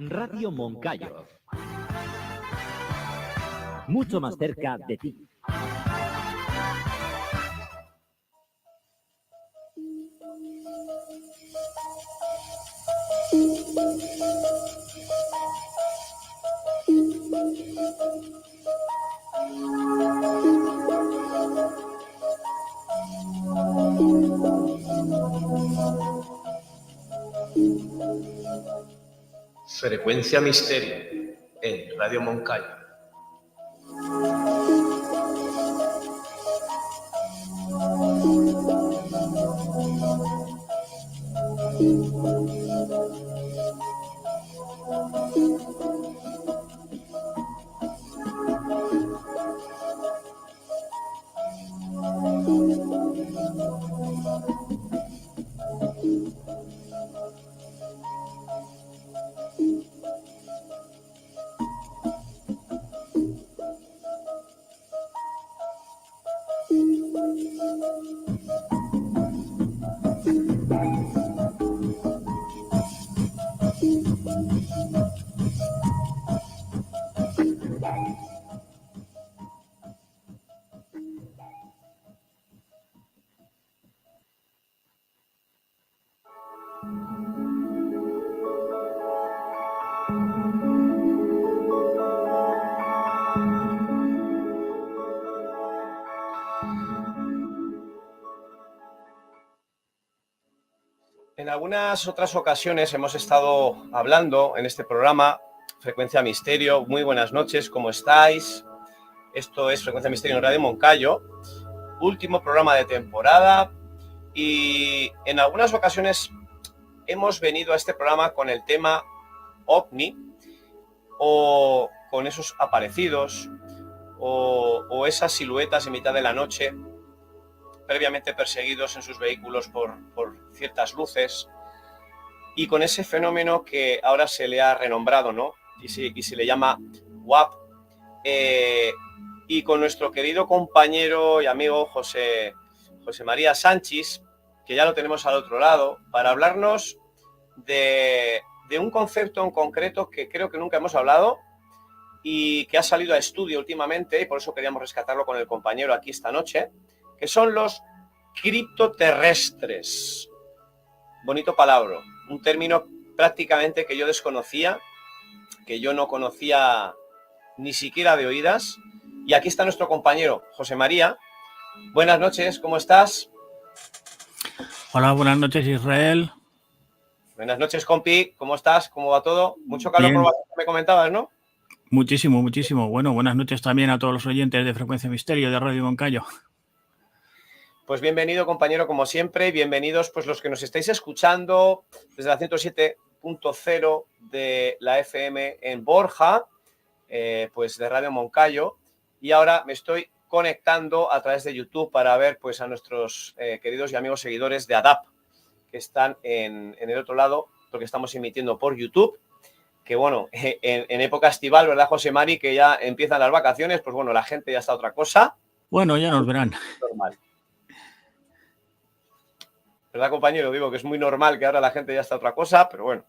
Radio Moncayo. Mucho más cerca de ti. Frecuencia Misterio en Radio Moncayo. En algunas otras ocasiones hemos estado hablando en este programa, Frecuencia Misterio. Muy buenas noches, ¿cómo estáis? Esto es Frecuencia Misterio en Radio Moncayo, último programa de temporada, y en algunas ocasiones hemos venido a este programa con el tema OVNI, o con esos aparecidos, o esas siluetas en mitad de la noche, previamente perseguidos en sus vehículos por ciertas luces, y con ese fenómeno que ahora se le ha renombrado, ¿no? Y se le llama WAP, y con nuestro querido compañero y amigo José María Sánchez, que ya lo tenemos al otro lado, para hablarnos de un concepto en concreto que creo que nunca hemos hablado y que ha salido a estudio últimamente, y por eso queríamos rescatarlo con el compañero aquí esta noche, que son los criptoterrestres. Bonito palabra, un término prácticamente que yo desconocía, que yo no conocía ni siquiera de oídas. Y aquí está nuestro compañero José María. Buenas noches, ¿cómo estás? Hola, buenas noches, Israel. Buenas noches, compi, ¿cómo estás? ¿Cómo va todo? Mucho calor Bien. por lo que me comentabas, ¿no? Muchísimo, muchísimo. Bueno, buenas noches también a todos los oyentes de Frecuencia Misterio de Radio Moncayo. Pues bienvenido, compañero, como siempre, y bienvenidos pues los que nos estáis escuchando desde la 107.0 de la FM en Borja, pues de Radio Moncayo, y ahora me estoy conectando a través de YouTube para ver pues a nuestros queridos y amigos seguidores de ADAP, que están en el otro lado, porque estamos emitiendo por YouTube, que bueno, en época estival, ¿verdad, José Mari? Que ya empiezan las vacaciones, pues bueno, la gente ya está a otra cosa. Bueno, ya nos verán. Normal. ¿Verdad, compañero? Digo que es muy normal que ahora la gente ya está a otra cosa, pero bueno,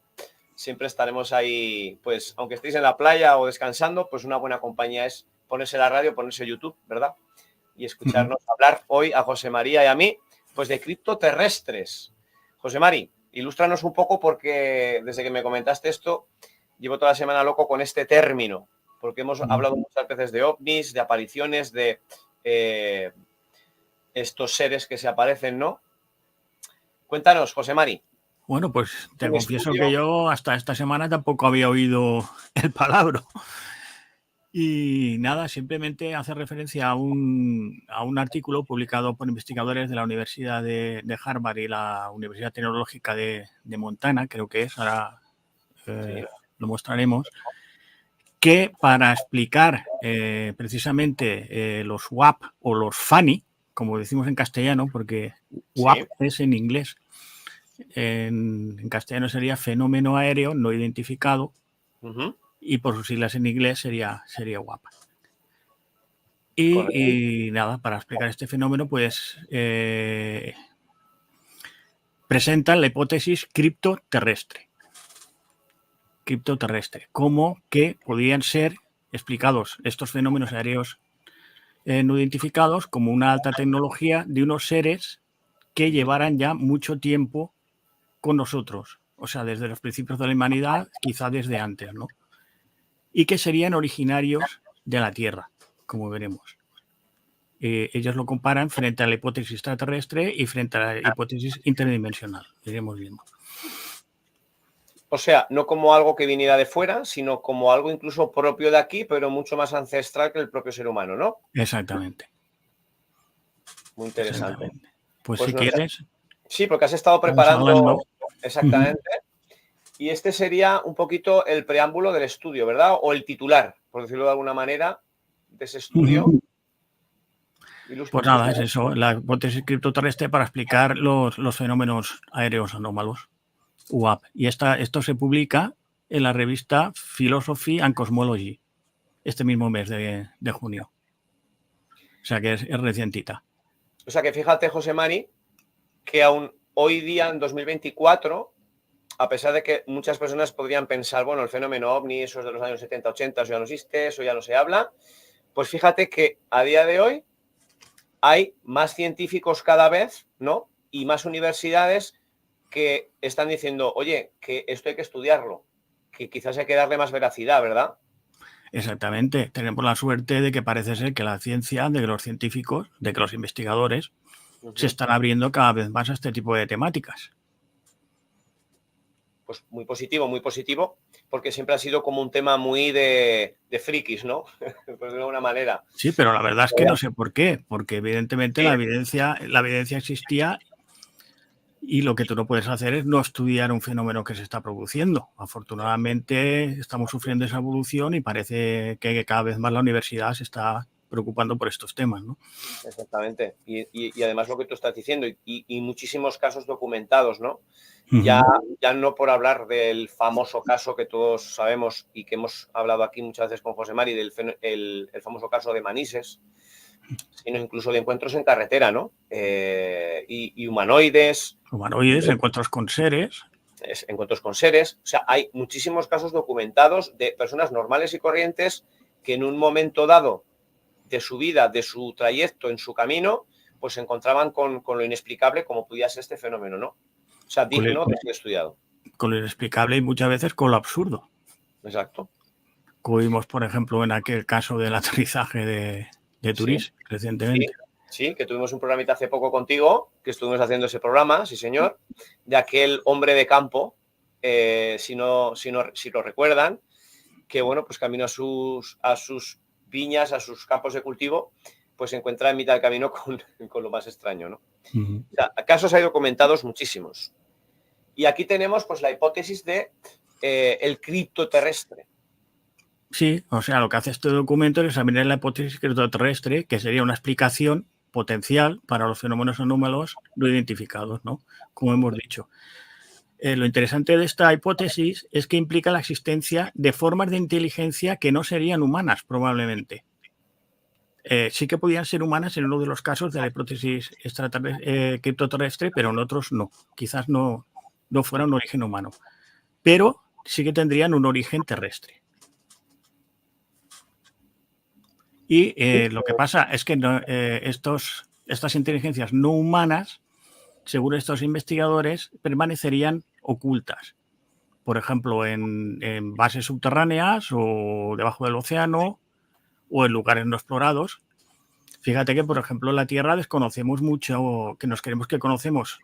siempre estaremos ahí, pues aunque estéis en la playa o descansando, pues una buena compañía es ponerse la radio, ponerse YouTube, ¿verdad? Y escucharnos hablar hoy a José María y a mí, pues de criptoterrestres. José Mari, ilústranos un poco, porque desde que me comentaste esto, llevo toda la semana loco con este término, porque hemos hablado muchas veces de ovnis, de apariciones, de estos seres que se aparecen, ¿no? Cuéntanos, José Mari. Bueno, pues te confieso que yo hasta esta semana tampoco había oído el palabra. Y nada, simplemente hace referencia a un artículo publicado por investigadores de la Universidad de Harvard y la Universidad Tecnológica de Montana, creo que es, ahora lo mostraremos, que para explicar precisamente los WAP o los FANI, como decimos en castellano, porque WAP es en inglés, en castellano sería fenómeno aéreo no identificado, y por sus siglas en inglés sería WAP. Y nada, para explicar este fenómeno, pues presentan la hipótesis criptoterrestre. criptoterrestre, como que podían ser explicados estos fenómenos aéreos no identificados como una alta tecnología de unos seres que llevaran ya mucho tiempo con nosotros, o sea, desde los principios de la humanidad, quizá desde antes, ¿no? Y que serían originarios de la Tierra, como veremos. Ellos lo comparan frente a la hipótesis extraterrestre y frente a la hipótesis interdimensional, iremos viendo. O sea, no como algo que viniera de fuera, sino como algo incluso propio de aquí, pero mucho más ancestral que el propio ser humano, ¿no? Exactamente. Muy interesante. Exactamente. Pues si quieres... Sí, porque has estado preparando... hablando. Exactamente. Y este sería un poquito el preámbulo del estudio, ¿verdad? O el titular, por decirlo de alguna manera, de ese estudio. Pues nada, es eso, la hipótesis criptoterrestre para explicar los fenómenos aéreos anómalos, UAP. Y esto se publica en la revista Philosophy and Cosmology, este mismo mes de junio. O sea que es recientita. O sea que fíjate, José Mari, que aún hoy día, en 2024, a pesar de que muchas personas podrían pensar, bueno, el fenómeno OVNI, eso es de los años 70, 80, eso ya no existe, eso ya no se habla, pues fíjate que a día de hoy hay más científicos cada vez, ¿no? Y más universidades que están diciendo, oye, que esto hay que estudiarlo, que quizás hay que darle más veracidad, ¿verdad? Exactamente. Tenemos la suerte de que parece ser que la ciencia, de que los científicos, de que los investigadores se están abriendo cada vez más a este tipo de temáticas. Pues muy positivo, porque siempre ha sido como un tema muy de frikis, ¿no? Pues de alguna manera. Sí, pero la verdad es que no sé por qué, porque evidentemente la evidencia existía y lo que tú no puedes hacer es no estudiar un fenómeno que se está produciendo. Afortunadamente estamos sufriendo esa evolución y parece que cada vez más la universidad se está preocupando por estos temas, ¿no? Exactamente. Y además lo que tú estás diciendo, y muchísimos casos documentados, ¿no? Ya no por hablar del famoso caso que todos sabemos y que hemos hablado aquí muchas veces con José Mari, del el famoso caso de Manises, sino incluso de encuentros en carretera, ¿no? Y humanoides. Humanoides, encuentros con seres. Encuentros con seres. O sea, hay muchísimos casos documentados de personas normales y corrientes que en un momento dado de su vida, de su trayecto, en su camino, pues se encontraban con lo inexplicable como podía ser este fenómeno, ¿no? O sea, digno de ser estudiado. Con lo inexplicable y muchas veces con lo absurdo. Exacto. Como vimos, por ejemplo, en aquel caso del aterrizaje de Turís recientemente. Sí, que tuvimos un programita hace poco contigo, que estuvimos haciendo ese programa, sí señor, de aquel hombre de campo, si lo recuerdan, que bueno, pues camino a sus viñas, a sus campos de cultivo, pues se encuentra en mitad del camino con lo más extraño, ¿no? O sea, casos hay documentados muchísimos. Y aquí tenemos pues la hipótesis de el criptoterrestre. Sí, o sea, lo que hace este documento es examinar la hipótesis criptoterrestre, que sería una explicación potencial para los fenómenos anómalos no identificados, ¿no? Como hemos dicho. Lo interesante de esta hipótesis es que implica la existencia de formas de inteligencia que no serían humanas, probablemente. Sí que podían ser humanas en uno de los casos de la hipótesis criptoterrestre, pero en otros no. Quizás no fuera un origen humano. Pero sí que tendrían un origen terrestre. Y lo que pasa es que estas inteligencias no humanas, según estos investigadores, permanecerían ocultas. Por ejemplo, en bases subterráneas o debajo del océano o en lugares no explorados. Fíjate que, por ejemplo, en la Tierra desconocemos mucho, que nos creemos que conocemos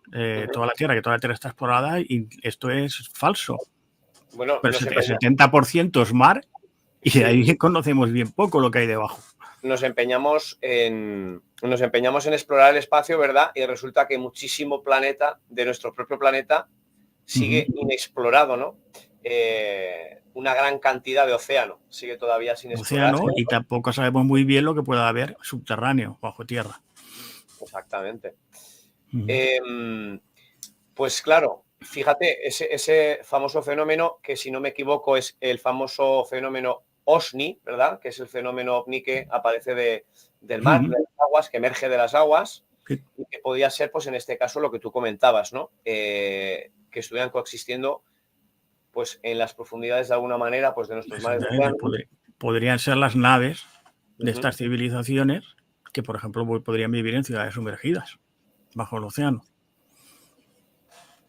toda la Tierra, que toda la Tierra está explorada y esto es falso. Bueno, pero el 70% es mar y de ahí conocemos bien poco lo que hay debajo. Nos empeñamos en explorar el espacio, ¿verdad? Y resulta que muchísimo planeta de nuestro propio planeta sigue inexplorado, ¿no? Una gran cantidad de océano sigue todavía sin explorar. Y tampoco sabemos muy bien lo que pueda haber subterráneo, bajo tierra. Exactamente. Pues claro, fíjate, ese famoso fenómeno, que si no me equivoco es el famoso fenómeno OSNI, ¿verdad? Que es el fenómeno ovni que aparece del mar, de las aguas, que emerge de las aguas, y que podía ser, pues en este caso, lo que tú comentabas, ¿no? Que estuvieran coexistiendo pues en las profundidades de alguna manera pues de nuestros mares de océano. Podrían ser las naves de estas civilizaciones que, por ejemplo, podrían vivir en ciudades sumergidas bajo el océano.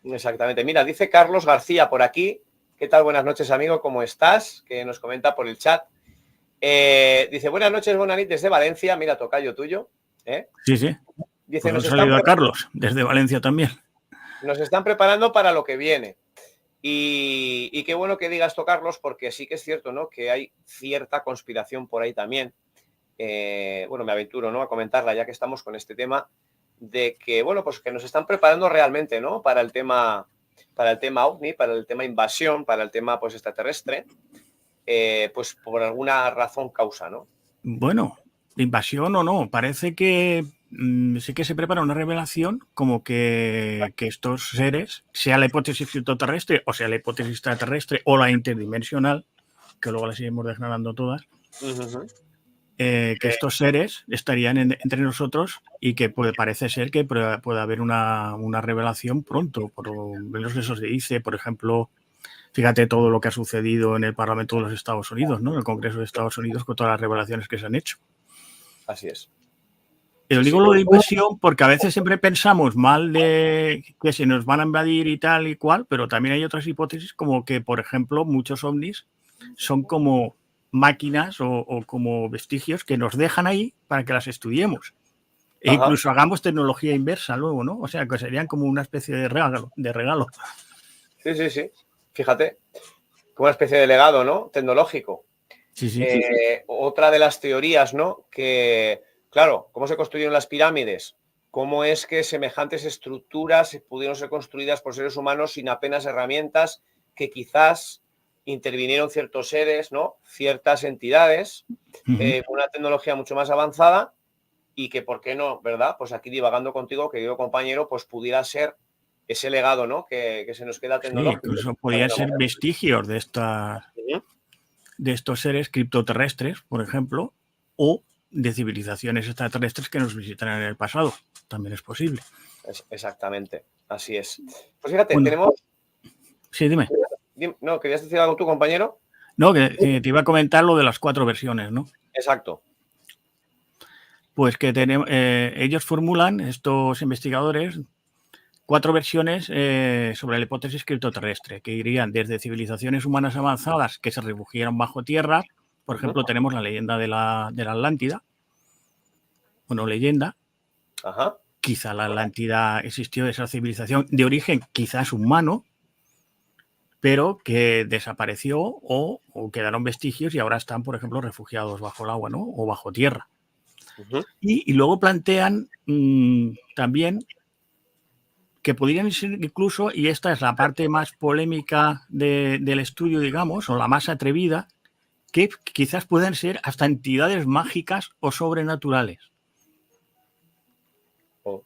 Exactamente. Mira, dice Carlos García por aquí. ¿Qué tal? Buenas noches, amigo. ¿Cómo estás? Que nos comenta por el chat. Dice, buenas noches, Bonanit, desde Valencia. Mira, tocayo tuyo. Sí, sí. Dice, pues un saludo a Carlos, desde Valencia también. Nos están preparando para lo que viene. Y qué bueno que digas esto, Carlos, porque sí que es cierto, ¿no? Que hay cierta conspiración por ahí también. Bueno, me aventuro, ¿no? A comentarla, ya que estamos con este tema, de que, bueno, pues que nos están preparando realmente, ¿no? Para el tema OVNI, para el tema invasión, para el tema, pues, extraterrestre, pues por alguna razón causa, ¿no? Bueno, invasión o no, parece que sí que se prepara una revelación como que estos seres, sea la hipótesis extraterrestre o sea la hipótesis extraterrestre o la interdimensional, que luego las iremos declarando todas, que estos seres estarían entre nosotros y que parece ser que puede haber una revelación pronto, por lo menos eso se dice. Por ejemplo, fíjate todo lo que ha sucedido en el Parlamento de los Estados Unidos, ¿no? En el Congreso de Estados Unidos, con todas las revelaciones que se han hecho. Así es. Yo digo lo de invasión porque a veces siempre pensamos mal de que se nos van a invadir y tal y cual, pero también hay otras hipótesis como que, por ejemplo, muchos ovnis son como máquinas o como vestigios que nos dejan ahí para que las estudiemos. E incluso hagamos tecnología inversa luego, ¿no? O sea, que serían como una especie de regalo. Sí, sí, sí. Fíjate, como una especie de legado, ¿no? Tecnológico. Sí, sí. Otra de las teorías, ¿no? Que, claro, ¿cómo se construyeron las pirámides? ¿Cómo es que semejantes estructuras pudieron ser construidas por seres humanos sin apenas herramientas, que quizás intervinieron ciertos seres, ¿no? Ciertas entidades, con una tecnología mucho más avanzada y que, ¿por qué no? ¿Verdad? Pues aquí divagando contigo, querido compañero, pues pudiera ser ese legado, ¿no? Que se nos queda tecnológico. Sí, incluso podrían ser vestigios de estos seres criptoterrestres, por ejemplo, o de civilizaciones extraterrestres que nos visitarán en el pasado. También es posible. Exactamente, así es. Pues fíjate, tenemos... Sí, dime. No, ¿querías decir algo tú, compañero? No, que te iba a comentar lo de las 4 versiones, ¿no? Exacto. Pues que ellos formulan, estos investigadores, 4 versiones sobre la hipótesis criptoterrestre, que irían desde civilizaciones humanas avanzadas que se refugiaron bajo tierra. Por ejemplo, tenemos la leyenda de la Atlántida. Bueno, leyenda. Quizá la Atlántida existió, esa civilización de origen quizás humano, pero que desapareció o quedaron vestigios y ahora están, por ejemplo, refugiados bajo el agua, ¿no? O bajo tierra. Y luego plantean también que podrían ser incluso, y esta es la parte más polémica del estudio, digamos, o la más atrevida, que quizás pueden ser hasta entidades mágicas o sobrenaturales. O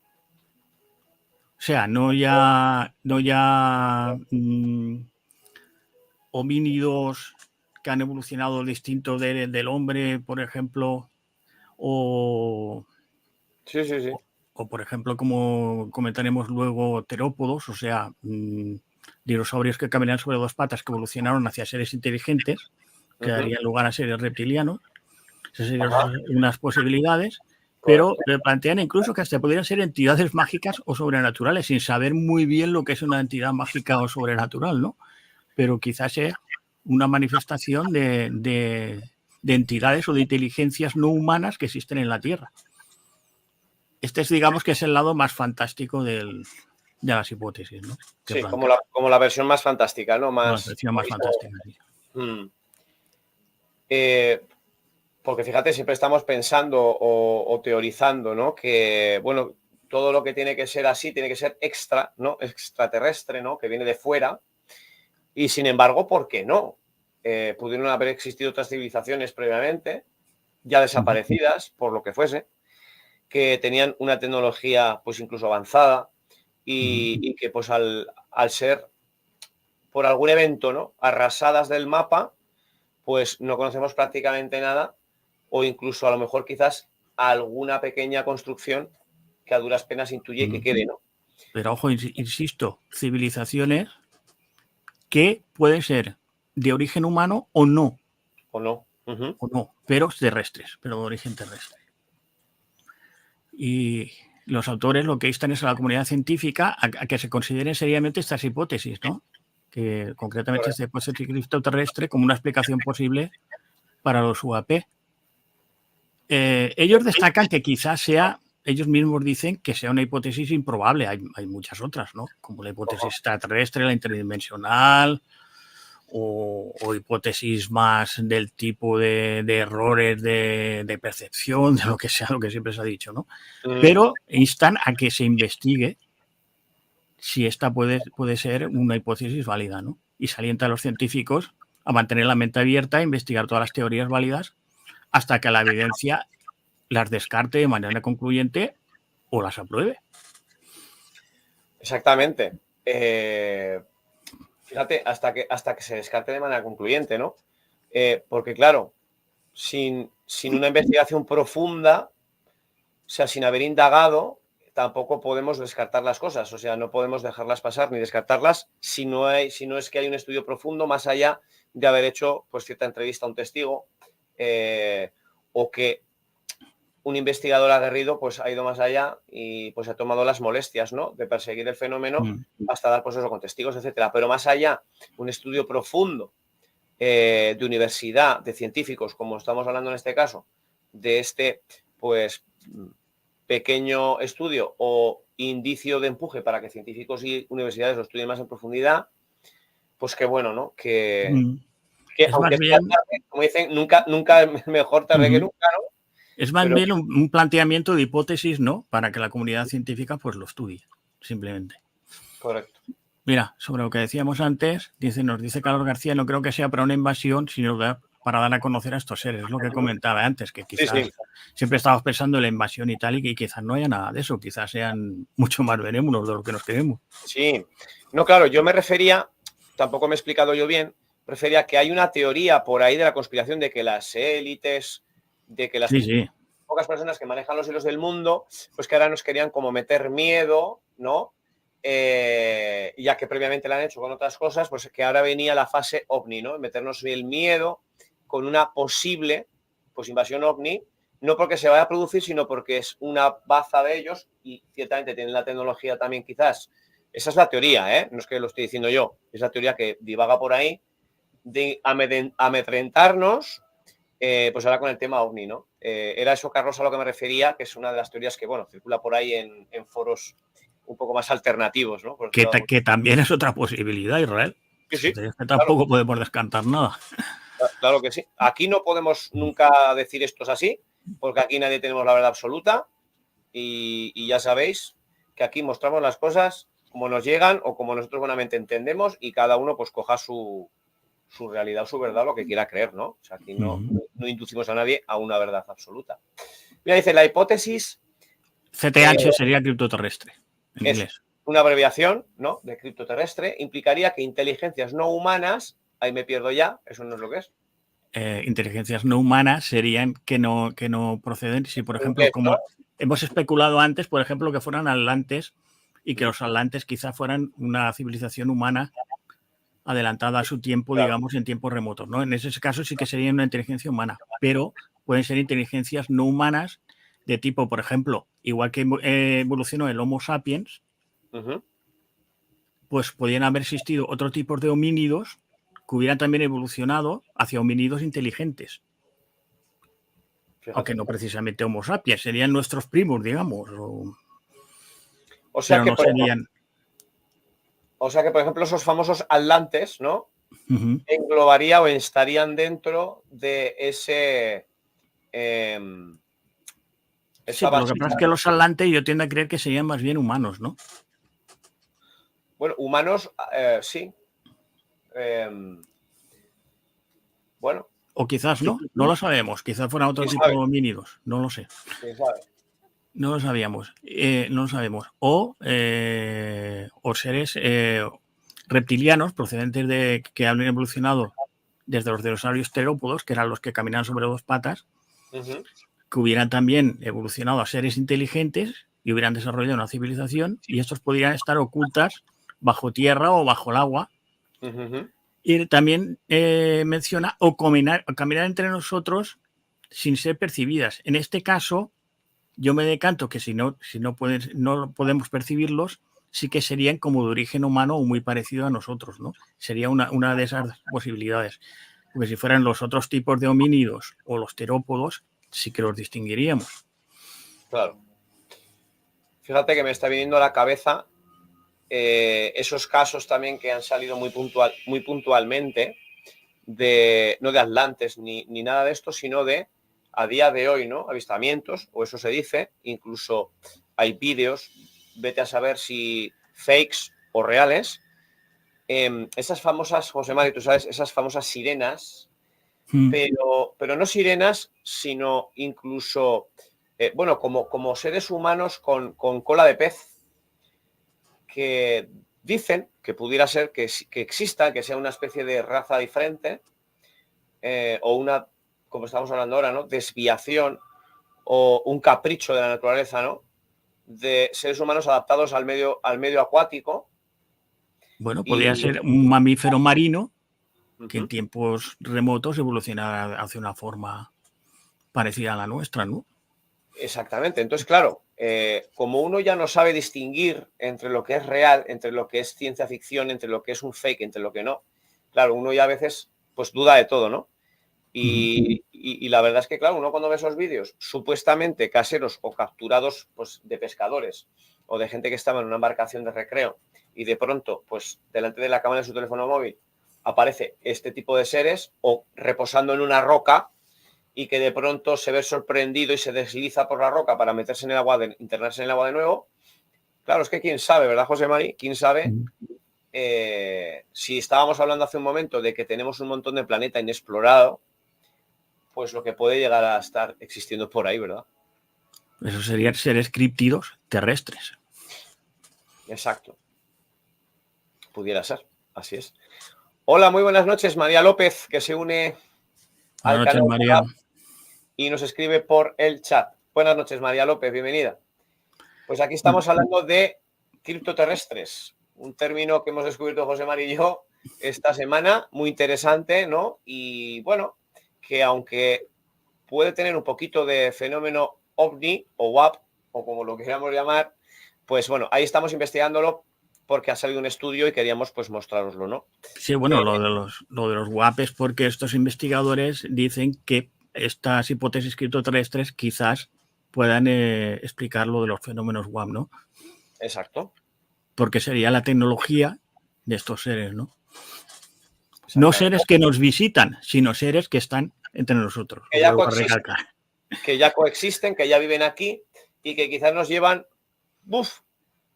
sea, no ya homínidos que han evolucionado distinto del hombre, por ejemplo, o por ejemplo, como comentaremos luego, terópodos, o sea, dinosaurios que caminan sobre 2 patas que evolucionaron hacia seres inteligentes, que darían lugar a seres reptilianos. Esas serían unas posibilidades, pero plantean incluso que hasta podrían ser entidades mágicas o sobrenaturales, sin saber muy bien lo que es una entidad mágica o sobrenatural, ¿no? Pero quizás sea una manifestación de entidades o de inteligencias no humanas que existen en la Tierra. Este es, digamos, que es el lado más fantástico de las hipótesis, ¿no? Sí, como la versión más fantástica, ¿no? La versión más fantástica, sí. Porque fíjate, siempre estamos pensando o teorizando, ¿no? Que, bueno, todo lo que tiene que ser así tiene que ser extraterrestre, ¿no? Que viene de fuera. Y sin embargo, ¿por qué no? Pudieron haber existido otras civilizaciones previamente, ya desaparecidas, por lo que fuese, que tenían una tecnología pues incluso avanzada y que pues al ser por algún evento, ¿no? Arrasadas del mapa, pues no conocemos prácticamente nada o incluso a lo mejor quizás alguna pequeña construcción que a duras penas intuye que quede, ¿no? Pero ojo, insisto, civilizaciones que pueden ser de origen humano o no. ¿O no? Uh-huh. O no, pero terrestres, pero de origen terrestre. Y los autores lo que instan es a la comunidad científica a que se consideren seriamente estas hipótesis, ¿no? Que concretamente esta hipótesis criptoterrestre como una explicación posible para los UAP. Ellos destacan que quizás sea, ellos mismos dicen que sea una hipótesis improbable. Hay muchas otras, ¿no? Como la hipótesis extraterrestre, la interdimensional, o hipótesis más del tipo de errores de percepción, de lo que sea, lo que siempre se ha dicho, ¿no? Pero instan a que se investigue si esta puede ser una hipótesis válida, ¿no? Y se alienta a los científicos a mantener la mente abierta, a investigar todas las teorías válidas hasta que la evidencia las descarte de manera concluyente o las apruebe. Exactamente. Fíjate, hasta que se descarte de manera concluyente, ¿no? Porque, claro, sin una investigación profunda, o sea, sin haber indagado, tampoco podemos descartar las cosas. O sea, no podemos dejarlas pasar ni descartarlas si no es que hay un estudio profundo más allá de haber hecho pues cierta entrevista a un testigo o que un investigador aguerrido pues ha ido más allá y pues ha tomado las molestias, ¿no? De perseguir el fenómeno hasta dar pues eso con testigos, etcétera. Pero más allá, un estudio profundo de universidad, de científicos, como estamos hablando en este caso, de este pues pequeño estudio o indicio de empuje para que científicos y universidades lo estudien más en profundidad, pues qué bueno, ¿no? Que aunque sea tarde, como dicen, nunca mejor tarde que nunca, ¿no? Es más bien un planteamiento de hipótesis, ¿no? Para que la comunidad científica pues lo estudie, simplemente. Correcto. Mira, sobre lo que decíamos antes, nos dice Carlos García, no creo que sea para una invasión, sino para dar a conocer a estos seres. Es lo que comentaba antes, que quizás siempre estamos pensando en la invasión y tal, y que quizás no haya nada de eso, quizás sean mucho más benévolos de lo que nos creemos. Sí. No, claro, yo me refería, tampoco me he explicado yo bien, refería que hay una teoría por ahí de la conspiración de que las élites, de que las pocas personas que manejan los hilos del mundo, pues que ahora nos querían como meter miedo, ¿no? Ya que previamente lo han hecho con otras cosas, pues que ahora venía la fase ovni, ¿no? Meternos el miedo con una posible pues invasión ovni, no porque se vaya a producir, sino porque es una baza de ellos y ciertamente tienen la tecnología también quizás. Esa es la teoría, ¿eh? No es que lo estoy diciendo yo, es la teoría que divaga por ahí de amedrentarnos. Pues ahora con el tema ovni, ¿no? Era eso, Carlos, a lo que me refería, que es una de las teorías que, bueno, circula por ahí en foros un poco más alternativos, ¿no? Que también es otra posibilidad, Israel. Sí, que tampoco podemos descartar nada. Claro que sí. Aquí no podemos nunca decir esto es así, porque aquí nadie tenemos la verdad absoluta y ya sabéis que aquí mostramos las cosas como nos llegan o como nosotros buenamente entendemos y cada uno pues coja su realidad o su verdad, lo que quiera creer, ¿no? O sea, aquí no inducimos a nadie a una verdad absoluta. Mira, dice, la hipótesis... CTH sería criptoterrestre, en inglés. Una abreviación, ¿no? De criptoterrestre, implicaría que inteligencias no humanas, ahí me pierdo ya, eso no es lo que es. Inteligencias no humanas serían que no proceden, si por ejemplo, como hemos especulado antes, por ejemplo, que fueran atlantes y que los atlantes quizá fueran una civilización humana adelantada a su tiempo, digamos, en tiempos remotos, ¿no? En ese caso sí que sería una inteligencia humana, pero pueden ser inteligencias no humanas de tipo, por ejemplo, igual que evolucionó el Homo sapiens, pues podrían haber existido otro tipo de homínidos que hubieran también evolucionado hacia homínidos inteligentes. Fíjate. Aunque no precisamente Homo sapiens, serían nuestros primos, digamos. O sea, pero que no serían... O sea que, por ejemplo, esos famosos atlantes, ¿no? Englobaría o estarían dentro de ese... sí, pero lo que pasa es que los atlantes yo tiendo a creer que serían más bien humanos, ¿no? Bueno, humanos, sí. Bueno. O quizás no lo sabemos. Quizás fueran otro tipo de homínidos, no lo sé. ¿Quién sabe? No lo sabíamos, no lo sabemos. O seres reptilianos procedentes de que han evolucionado desde los dinosaurios terópodos, que eran los que caminaban sobre dos patas, que hubieran también evolucionado a seres inteligentes y hubieran desarrollado una civilización, y estos podrían estar ocultas bajo tierra o bajo el agua Ujú. Y también menciona o caminar entre nosotros sin ser percibidas. En este caso, yo me decanto que si no podemos percibirlos, sí que serían como de origen humano o muy parecido a nosotros, ¿no? Sería una de esas posibilidades. Porque si fueran los otros tipos de homínidos o los terópodos, sí que los distinguiríamos. Claro. Fíjate que me está viniendo a la cabeza esos casos también que han salido muy puntualmente, no de atlantes ni nada de esto, sino de, a día de hoy, ¿no? Avistamientos, o eso se dice, incluso hay vídeos, vete a saber si fakes o reales. Esas famosas, José Mari, tú sabes, esas famosas sirenas, pero no sirenas, sino incluso, bueno, como seres humanos con cola de pez, que dicen que pudiera ser que exista, que sea una especie de raza diferente, o una, como estamos hablando ahora, ¿no? Desviación o un capricho de la naturaleza, ¿no? De seres humanos adaptados al medio acuático. Bueno, podría ser un mamífero marino que en tiempos remotos evolucionara hacia una forma parecida a la nuestra, ¿no? Exactamente. Entonces, claro, como uno ya no sabe distinguir entre lo que es real, entre lo que es ciencia ficción, entre lo que es un fake, entre lo que no, claro, uno ya a veces pues duda de todo, ¿no? Y la verdad es que, claro, uno cuando ve esos vídeos supuestamente caseros o capturados pues, de pescadores o de gente que estaba en una embarcación de recreo y de pronto, pues delante de la cámara de su teléfono móvil aparece este tipo de seres o reposando en una roca y que de pronto se ve sorprendido y se desliza por la roca para meterse en el agua, internarse en el agua de nuevo. Claro, es que quién sabe, ¿verdad, José Mari? ¿Quién sabe? Si estábamos hablando hace un momento de que tenemos un montón de planeta inexplorado, pues lo que puede llegar a estar existiendo por ahí, ¿verdad? Eso serían seres críptidos terrestres. Exacto. Pudiera ser, así es. Hola, muy buenas noches, María López, que se une al Buenas noches, canal María. y nos escribe por el chat. Buenas noches, María López, bienvenida. Pues aquí estamos hablando de criptoterrestres, un término que hemos descubierto José Mari y yo esta semana, muy interesante, ¿no? Y bueno, que aunque puede tener un poquito de fenómeno ovni o WAP, o como lo queramos llamar, pues bueno, ahí estamos investigándolo porque ha salido un estudio y queríamos pues mostraroslo, ¿no? Sí, bueno, lo de los WAP es porque estos investigadores dicen que estas hipótesis criptoterrestres quizás puedan explicar lo de los fenómenos WAP, ¿no? Exacto. Porque sería la tecnología de estos seres, ¿no? No seres que nos visitan, sino seres que están entre nosotros. Que ya coexisten, que ya viven aquí y que quizás nos llevan,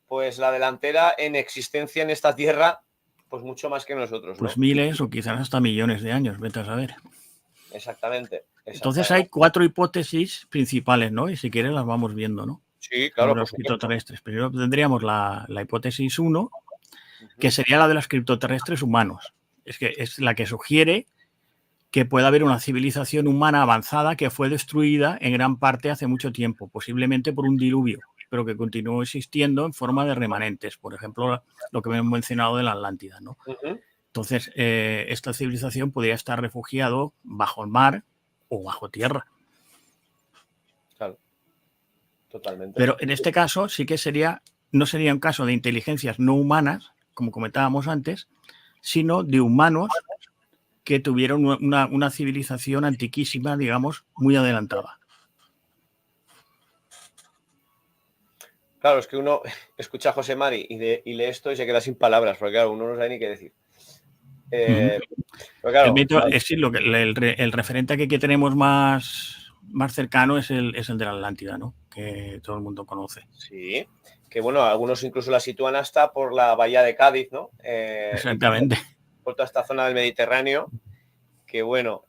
pues la delantera en existencia en esta tierra, pues mucho más que nosotros, ¿no? Pues miles o quizás hasta millones de años, vete a saber. Exactamente. Entonces hay 4 hipótesis principales, ¿no? Y si quieres las vamos viendo, ¿no? Sí, claro. Los criptoterrestres. Primero tendríamos la hipótesis 1, que sería la de los criptoterrestres humanos. Es que es la que sugiere que puede haber una civilización humana avanzada que fue destruida en gran parte hace mucho tiempo, posiblemente por un diluvio, pero que continuó existiendo en forma de remanentes. Por ejemplo, lo que hemos mencionado de la Atlántida, ¿no? Entonces, esta civilización podría estar refugiado bajo el mar o bajo tierra. Claro, totalmente. Pero en este caso sí que no sería un caso de inteligencias no humanas, como comentábamos antes, sino de humanos que tuvieron una civilización antiquísima, digamos, muy adelantada. Claro, es que uno escucha a José Mari y lee esto y se queda sin palabras, porque claro, uno no sabe ni qué decir. Pero claro, el referente aquí que tenemos más cercano es el de la Atlántida, ¿no? Que todo el mundo conoce. Sí, que bueno, algunos incluso la sitúan hasta por la bahía de Cádiz, ¿no? Exactamente. Por toda esta zona del Mediterráneo, que bueno,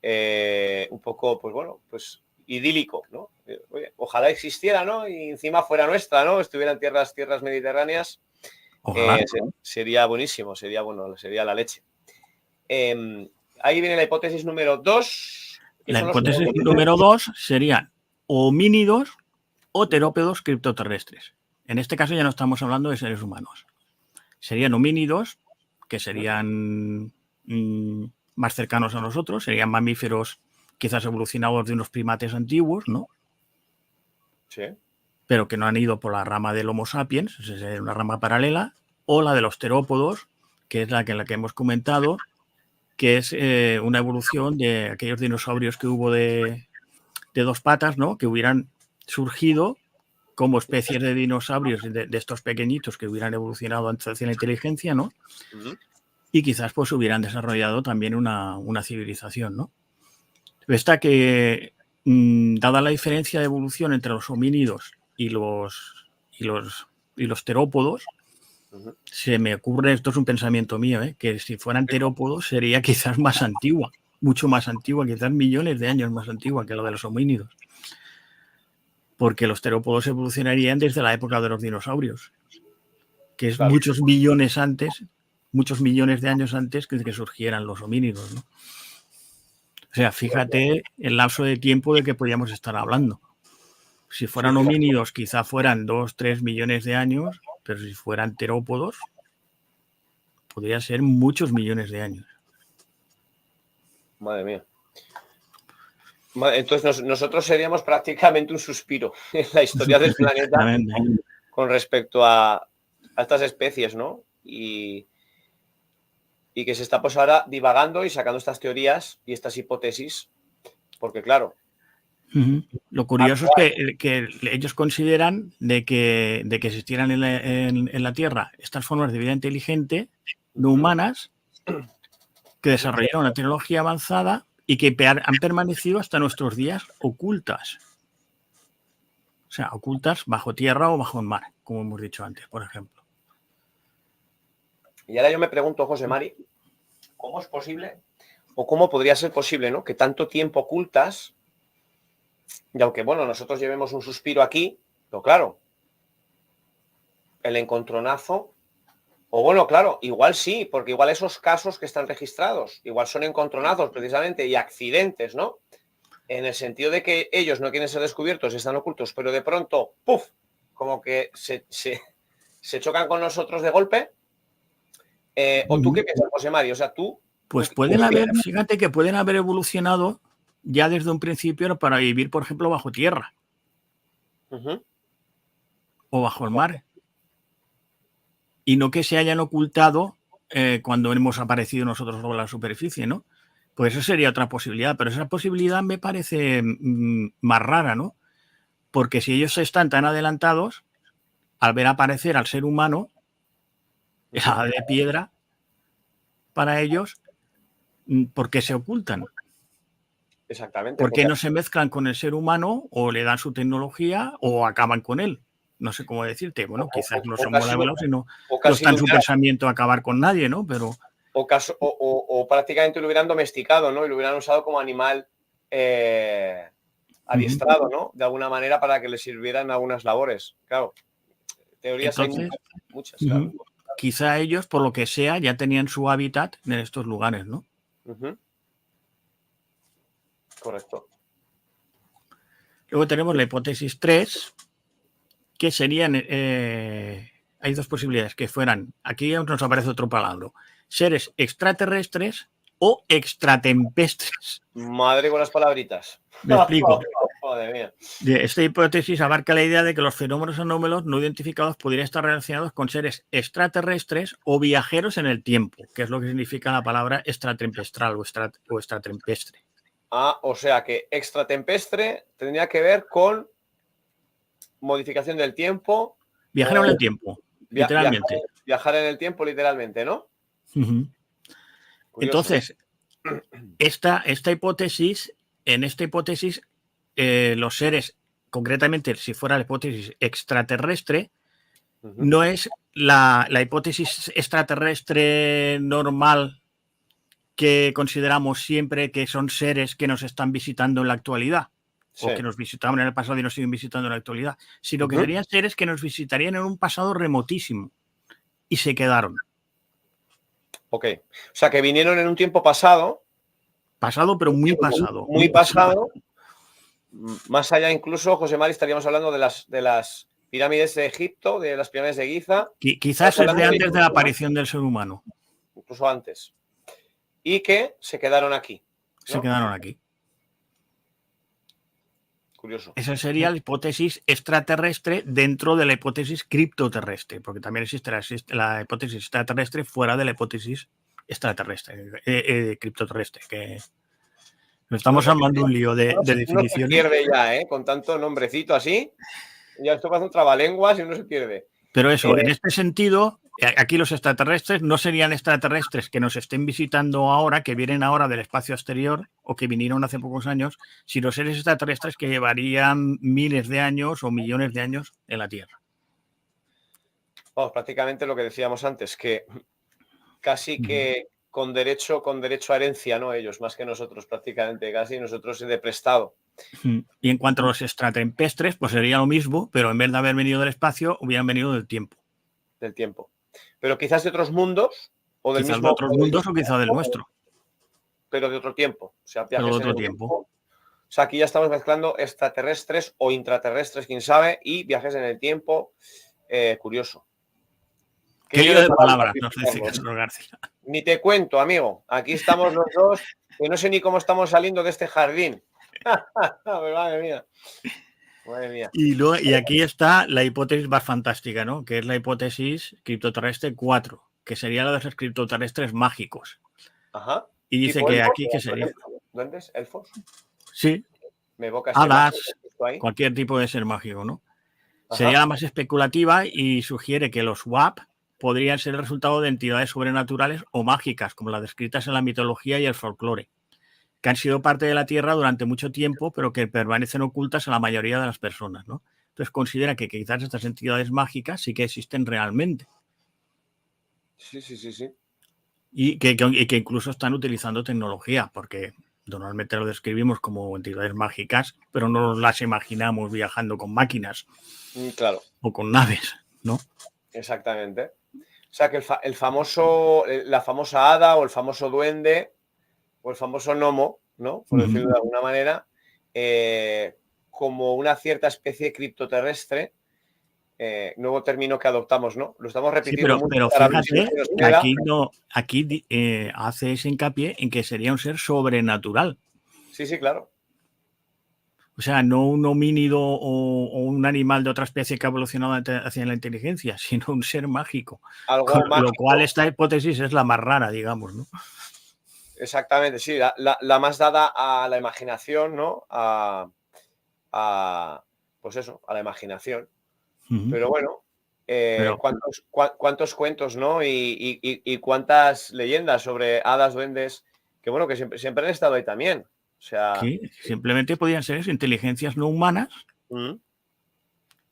un poco, pues bueno, pues idílico, ¿no? Oye, ojalá existiera, ¿no? Y encima fuera nuestra, ¿no? Estuvieran tierras mediterráneas. Sería buenísimo, sería la leche. Ahí viene la hipótesis número 2. La hipótesis número 2 serían homínidos o terópodos criptoterrestres. En este caso ya no estamos hablando de seres humanos. Serían homínidos que serían más cercanos a nosotros, serían mamíferos quizás evolucionados de unos primates antiguos, ¿no? Sí. Pero que no han ido por la rama del Homo sapiens, es una rama paralela, o la de los terópodos, que es la que hemos comentado, que es una evolución de aquellos dinosaurios que hubo de 2 patas, ¿no? Que hubieran surgido como especies de dinosaurios de estos pequeñitos que hubieran evolucionado hacia la inteligencia, ¿no? Y quizás pues hubieran desarrollado también una civilización, ¿no? Está que, dada la diferencia de evolución entre los homínidos y los terópodos, se me ocurre, esto es un pensamiento mío, que si fueran terópodos sería quizás más antigua, mucho más antigua, quizás millones de años más antigua que lo de los homínidos. Porque los terópodos evolucionarían desde la época de los dinosaurios, que es Claro. muchos millones de años antes que surgieran los homínidos, ¿no? O sea, fíjate el lapso de tiempo de que podíamos estar hablando. Si fueran homínidos, quizá fueran 2-3 millones de años, pero si fueran terópodos, podría ser muchos millones de años. Madre mía. Entonces nosotros seríamos prácticamente un suspiro en la historia del planeta con respecto a estas especies, ¿no? Y que se está pues ahora divagando y sacando estas teorías y estas hipótesis, porque claro. Lo curioso es que ellos consideran de que existieran en la Tierra estas formas de vida inteligente, no humanas, que desarrollaron una tecnología avanzada y que han permanecido hasta nuestros días ocultas. O sea, ocultas bajo tierra o bajo el mar, como hemos dicho antes, por ejemplo. Y ahora yo me pregunto, José Mari, ¿cómo es posible o cómo podría ser posible, ¿no? Que tanto tiempo ocultas, y aunque, bueno, nosotros llevemos un suspiro aquí, pero claro, el encontronazo, o bueno, claro, igual sí, porque igual esos casos que están registrados, igual son encontronazos precisamente y accidentes, ¿no? En el sentido de que ellos no quieren ser descubiertos, están ocultos, pero de pronto, ¡puf!, como que se chocan con nosotros de golpe. ¿O tú qué piensas, José Mari? O sea, tú... Pues pueden haber, fíjate que pueden haber evolucionado ya desde un principio para vivir, por ejemplo, bajo tierra. O bajo el mar. Y no que se hayan ocultado cuando hemos aparecido nosotros sobre la superficie, ¿no? Pues eso sería otra posibilidad, pero esa posibilidad me parece más rara, ¿no? Porque si ellos están tan adelantados, al ver aparecer al ser humano, la de piedra, para ellos, ¿por qué se ocultan? Exactamente. ¿Por qué no se mezclan con el ser humano o le dan su tecnología o acaban con él? No sé cómo decirte. Bueno, quizás no son modelos, sino no está en su pensamiento acabar con nadie, ¿no? Pero... O prácticamente lo hubieran domesticado, ¿no? Y lo hubieran usado como animal adiestrado, ¿no? De alguna manera para que les sirvieran algunas labores. Claro, teorías hay muchas, claro. Quizá ellos, por lo que sea, ya tenían su hábitat en estos lugares, ¿no? Correcto. Luego tenemos la hipótesis 3, que serían... hay dos posibilidades, que fueran... Aquí nos aparece otro palabra. Seres extraterrestres o extratempestres. Madre con las palabritas. Me explico. Joder, mía. Esta hipótesis abarca la idea de que los fenómenos anómalos no identificados podrían estar relacionados con seres extraterrestres o viajeros en el tiempo, que es lo que significa la palabra extratempestral o extratempestre. O sea que extratempestre tendría que ver con modificación del tiempo. Viajar en el tiempo, literalmente. Viajar en el tiempo, literalmente, ¿no? Entonces, esta hipótesis, en esta hipótesis, los seres, concretamente, si fuera la hipótesis extraterrestre, no es la hipótesis extraterrestre normal que consideramos siempre que son seres que nos están visitando en la actualidad, o que nos visitaban en el pasado y nos siguen visitando en la actualidad, sino que serían seres que nos visitarían en un pasado remotísimo y se quedaron. Ok, o sea que vinieron en un tiempo pasado. Pasado, pero muy pasado. Muy pasado. Más allá incluso, José Mari, estaríamos hablando de las pirámides de Egipto, de las pirámides de Giza. Quizás es de antes de la aparición del ser humano. incluso antes, y que se quedaron aquí, ¿no? Se quedaron aquí. Curioso. Esa sería la hipótesis extraterrestre dentro de la hipótesis criptoterrestre, porque también existe la hipótesis extraterrestre fuera de la hipótesis extraterrestre, criptoterrestre, que nos estamos armando un lío de No se definiciones. pierde ya, ¿eh? Con tanto nombrecito así, ya esto pasa un trabalenguas y uno se pierde. Pero eso, en este sentido, aquí los extraterrestres no serían extraterrestres que nos estén visitando ahora, que vienen ahora del espacio exterior o que vinieron hace pocos años, sino seres extraterrestres que llevarían miles de años o millones de años en la Tierra. Vamos, prácticamente lo que decíamos antes, que casi que con derecho a herencia, ¿no? Ellos, más que nosotros, prácticamente, casi nosotros de prestado. Y en cuanto a los extraterrestres, pues sería lo mismo, pero en vez de haber venido del espacio, hubieran venido del tiempo. Del tiempo. Pero quizás de otros mundos, o del Quizás mismo. de otros mundos o quizás del nuestro. Pero de otro tiempo. O sea, Pero viajes de otro en el tiempo. O sea, aquí ya estamos mezclando extraterrestres o intraterrestres, quién sabe, y viajes en el tiempo. Curioso. ¿Qué lío de palabras? Nos dice Carlos García. Ni te cuento, amigo. Aquí estamos los dos, que no sé ni cómo estamos saliendo de este jardín. Madre mía. Madre mía. Y aquí está la hipótesis más fantástica, ¿no? Que es la hipótesis criptoterrestre 4, que sería la de los criptoterrestres mágicos. Ajá. Y dice que aquí, ¿qué sería? ¿Duendes? ¿Elfos? Sí. Me evoca hadas, cualquier tipo de ser mágico, ¿no? Ajá. Sería la más especulativa y sugiere que los WAP podrían ser el resultado de entidades sobrenaturales o mágicas, como las descritas en la mitología y el folclore, que han sido parte de la Tierra durante mucho tiempo, pero que permanecen ocultas a la mayoría de las personas, ¿no? Entonces considera que quizás estas entidades mágicas sí que existen realmente. Sí. Y que incluso están utilizando tecnología, porque normalmente lo describimos como entidades mágicas, pero no nos las imaginamos viajando con máquinas. Claro. O con naves, ¿no? Exactamente. O sea que la famosa hada o el famoso duende o el famoso gnomo, ¿no? Por decirlo de alguna manera, como una cierta especie de criptoterrestre, nuevo término que adoptamos, ¿no? Lo estamos repitiendo sí, mucho. pero fíjate, aquí hace ese hincapié en que sería un ser sobrenatural. Sí, claro. O sea, no un homínido o un animal de otra especie que ha evolucionado hacia la inteligencia, sino un ser mágico. Algo mágico. Lo cual esta hipótesis es la más rara, digamos, ¿no? Exactamente, sí, la más dada a la imaginación, ¿no? Pues eso, a la imaginación. Pero bueno, ¿cuántos cuentos, ¿no? Y cuántas leyendas sobre hadas, duendes, que bueno, que siempre han estado ahí también. O sea, sí, simplemente podían ser inteligencias no humanas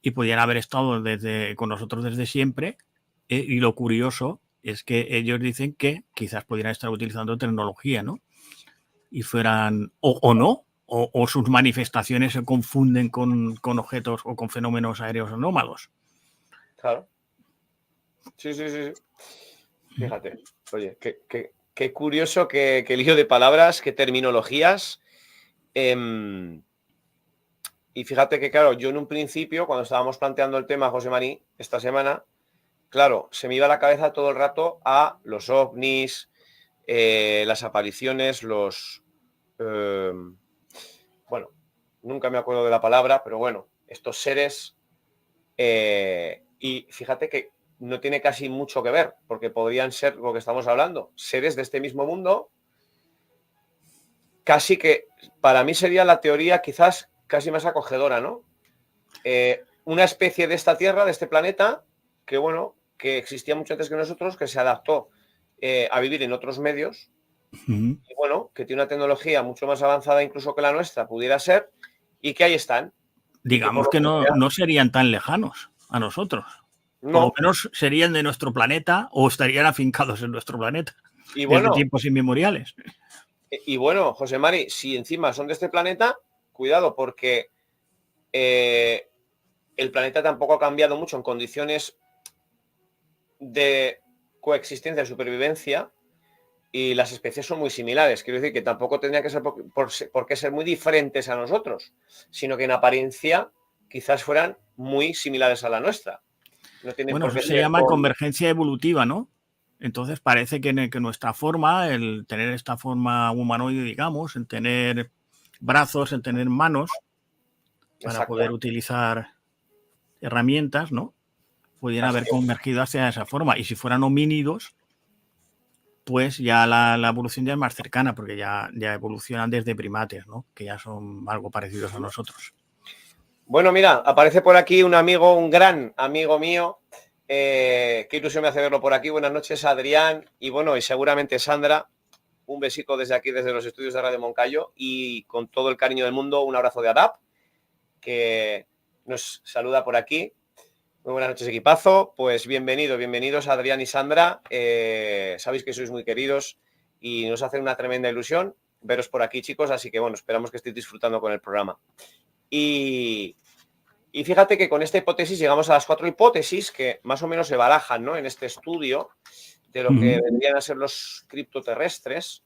y podían haber estado con nosotros desde siempre. Y lo curioso es que ellos dicen que quizás pudieran estar utilizando tecnología, ¿no? Y fueran, o no, o sus manifestaciones se confunden con objetos o con fenómenos aéreos anómalos. Claro. Sí. Fíjate, oye, qué curioso, qué lío de palabras, qué terminologías. Y fíjate que, claro, yo en un principio, cuando estábamos planteando el tema, José Marí, esta semana, claro, se me iba a la cabeza todo el rato a los ovnis, las apariciones, bueno, nunca me acuerdo de la palabra, pero bueno, estos seres, y fíjate que no tiene casi mucho que ver, porque podrían ser lo que estamos hablando, seres de este mismo mundo, casi que para mí sería la teoría quizás casi más acogedora, ¿no? Una especie de esta Tierra, de este planeta, que bueno, que existía mucho antes que nosotros, que se adaptó a vivir en otros medios, y bueno, que tiene una tecnología mucho más avanzada incluso que la nuestra, pudiera ser, y que ahí están. Digamos que no serían tan lejanos a nosotros. No. Por lo menos serían de nuestro planeta o estarían afincados en nuestro planeta y bueno, desde tiempos inmemoriales. Y bueno, José Mari, si encima son de este planeta, cuidado, porque el planeta tampoco ha cambiado mucho en condiciones de coexistencia y supervivencia, y las especies son muy similares. Quiero decir que tampoco tendría que ser por qué ser muy diferentes a nosotros, sino que en apariencia quizás fueran muy similares a la nuestra. No tienen bueno, por qué eso se llama convergencia evolutiva, ¿no? Entonces parece que nuestra forma, el tener esta forma humanoide, digamos, en tener brazos, en tener manos, para Exacto. poder utilizar herramientas, ¿no? Pudieran haber convergido hacia esa forma. Y si fueran homínidos, pues ya la evolución ya es más cercana, porque ya evolucionan desde primates, ¿no? Que ya son algo parecidos a nosotros. Bueno, mira, aparece por aquí un amigo, un gran amigo mío. Qué ilusión me hace verlo por aquí. Buenas noches, Adrián. Y bueno, y seguramente Sandra. Un besico desde aquí, desde los estudios de Radio Moncayo. Y con todo el cariño del mundo, un abrazo de Adap, que nos saluda por aquí. Muy buenas noches, equipazo. Pues bienvenidos Adrián y Sandra. Sabéis que sois muy queridos y nos hace una tremenda ilusión veros por aquí, chicos. Así que bueno, esperamos que estéis disfrutando con el programa. Y fíjate que con esta hipótesis llegamos a las 4 hipótesis que más o menos se barajan, ¿no? En este estudio de lo que vendrían a ser los criptoterrestres,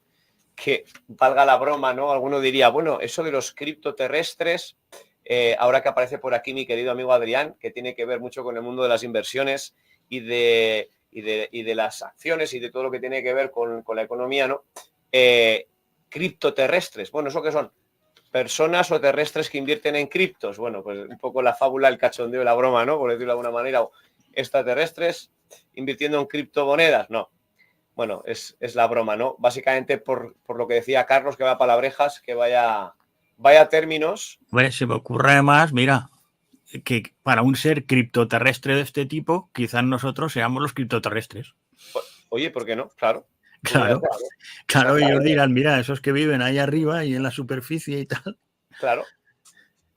que valga la broma, ¿no? Alguno diría, bueno, eso de los criptoterrestres, ahora que aparece por aquí mi querido amigo Adrián, que tiene que ver mucho con el mundo de las inversiones y de las acciones y de todo lo que tiene que ver con la economía, ¿no? Criptoterrestres, bueno, ¿eso qué son? Personas o terrestres que invierten en criptos. Bueno, pues un poco la fábula, el cachondeo y la broma, ¿no? Por decirlo de alguna manera. O extraterrestres invirtiendo en criptomonedas. No. Bueno, es la broma, ¿no? Básicamente por lo que decía Carlos, que va a palabrejas, que vaya términos. Bueno, se me ocurre además, mira, que para un ser criptoterrestre de este tipo, quizás nosotros seamos los criptoterrestres. Oye, ¿por qué no? Claro. Claro, ellos dirán, mira, esos que viven ahí arriba y en la superficie y tal. Claro,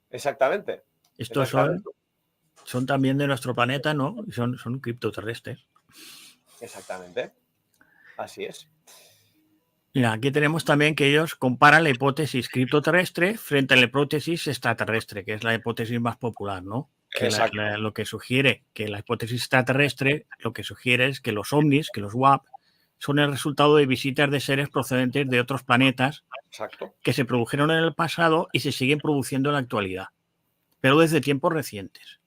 exactamente. Estos son también de nuestro planeta, ¿no? Son criptoterrestres. Exactamente. Así es. Mira, aquí tenemos también que ellos comparan la hipótesis criptoterrestre frente a la hipótesis extraterrestre, que es la hipótesis más popular, ¿no? Que lo que sugiere que la hipótesis extraterrestre, lo que sugiere es que los ovnis, que los WAP, son el resultado de visitas de seres procedentes de otros planetas. Exacto. Que se produjeron en el pasado y se siguen produciendo en la actualidad, pero desde tiempos recientes.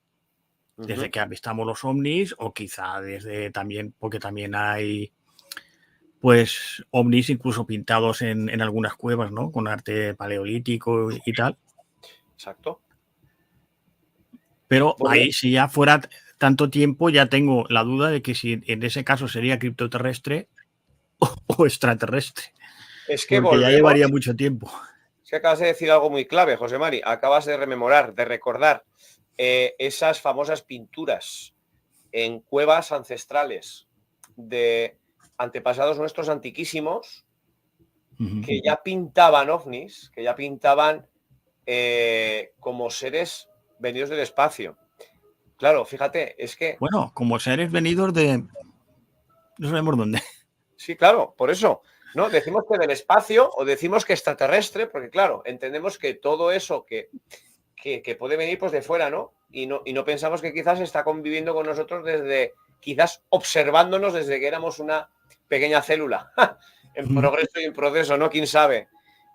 Desde que avistamos los ovnis o quizá desde también, porque también hay pues ovnis incluso pintados en algunas cuevas, ¿no? Con arte paleolítico y tal. Exacto. Pero bueno, ahí si ya fuera tanto tiempo ya tengo la duda de que si en ese caso sería criptoterrestre o extraterrestre. Es que porque ya llevaría mucho tiempo. Es que acabas de decir algo muy clave, José Mari. Acabas de rememorar, de recordar esas famosas pinturas en cuevas ancestrales de antepasados nuestros antiquísimos que ya pintaban ovnis, que ya pintaban como seres venidos del espacio. Claro, fíjate, es que... Bueno, como seres venidos de... no sabemos dónde. Sí, claro, por eso. ¿No? Decimos que del espacio o decimos que extraterrestre, porque claro, entendemos que todo eso que puede venir pues de fuera, ¿no? Y no pensamos que quizás está conviviendo con nosotros desde, quizás observándonos desde que éramos una pequeña célula, en progreso y en proceso, ¿no? ¿Quién sabe?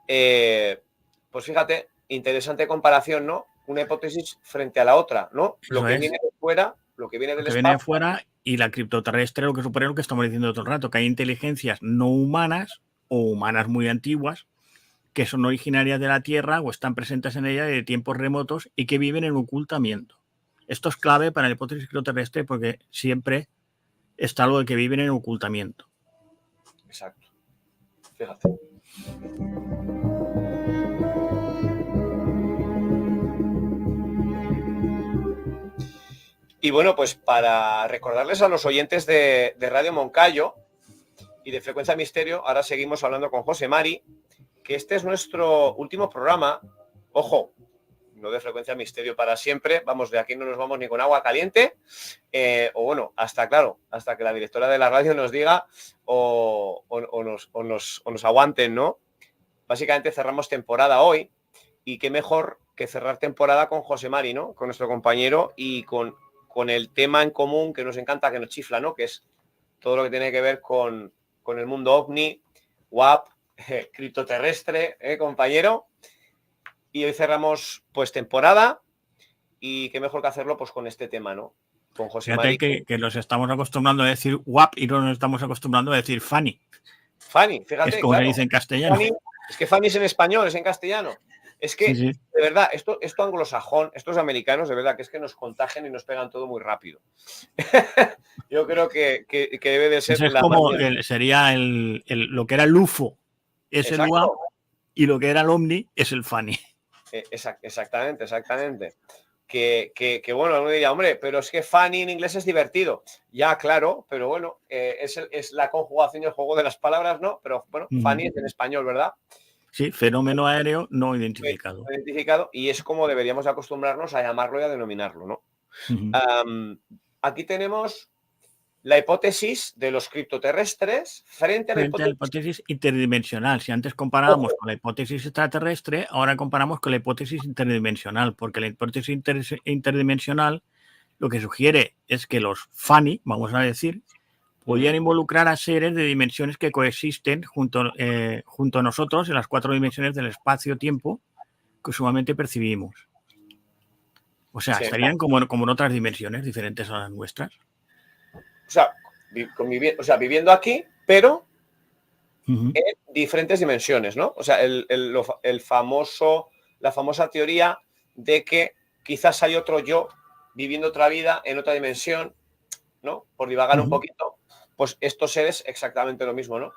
Pues fíjate, interesante comparación, ¿no? Una hipótesis frente a la otra, ¿no? Lo que viene de fuera, lo que viene del espacio. Viene de fuera y la criptoterrestre, lo que supone lo que estamos diciendo todo el rato, que hay inteligencias no humanas o humanas muy antiguas que son originarias de la Tierra o están presentes en ella de tiempos remotos y que viven en ocultamiento. Esto es clave para la hipótesis criptoterrestre porque siempre está lo de que viven en ocultamiento. Exacto. Fíjate. Y bueno, pues para recordarles a los oyentes de Radio Moncayo y de Frecuencia Misterio, ahora seguimos hablando con José Mari, que este es nuestro último programa. Ojo, no de Frecuencia Misterio para siempre, vamos, de aquí no nos vamos ni con agua caliente, o bueno, hasta que la directora de la radio nos diga o nos aguanten, ¿no? Básicamente cerramos temporada hoy y qué mejor que cerrar temporada con José Mari, ¿no? Con nuestro compañero y con el tema en común que nos encanta, que nos chifla, ¿no? Que es todo lo que tiene que ver con el mundo ovni, WAP, criptoterrestre, compañero. Y hoy cerramos pues temporada y qué mejor que hacerlo pues con este tema, ¿no? con José Fíjate Mari. que nos estamos acostumbrando a decir guap y no nos estamos acostumbrando a decir funny. Fanny, fíjate, Es como claro. se dice en castellano. Fanny, es que Fanny es en español, es en castellano. Es que, Sí, sí. de verdad, esto anglosajón, estos americanos, de verdad, que es que nos contagian y nos pegan todo muy rápido. Yo creo que debe de ser Eso es la como manera. sería lo que era el UFO, es el WAP, Exacto. y lo que era el OVNI es el funny. Exactamente. Que bueno, uno diría, hombre, pero es que funny en inglés es divertido. Ya, claro, pero bueno, es la conjugación y el juego de las palabras, ¿no? Pero bueno, funny es en español, ¿verdad? Sí, fenómeno aéreo no identificado. Identificado y es como deberíamos acostumbrarnos a llamarlo y a denominarlo, ¿no? Aquí tenemos la hipótesis de los criptoterrestres frente a la Frente a la hipótesis interdimensional. Si antes comparábamos con la hipótesis extraterrestre, ahora comparamos con la hipótesis interdimensional, porque la hipótesis interdimensional lo que sugiere es que los funny, vamos a decir, podían involucrar a seres de dimensiones que coexisten junto a nosotros en las 4 dimensiones del espacio-tiempo que usualmente percibimos. O sea, Sí. estarían como en otras dimensiones diferentes a las nuestras. O sea, viviendo aquí, pero en diferentes dimensiones, ¿no? O sea, la famosa teoría de que quizás hay otro yo viviendo otra vida en otra dimensión, ¿no? Por divagar un poquito, pues estos seres exactamente lo mismo, ¿no?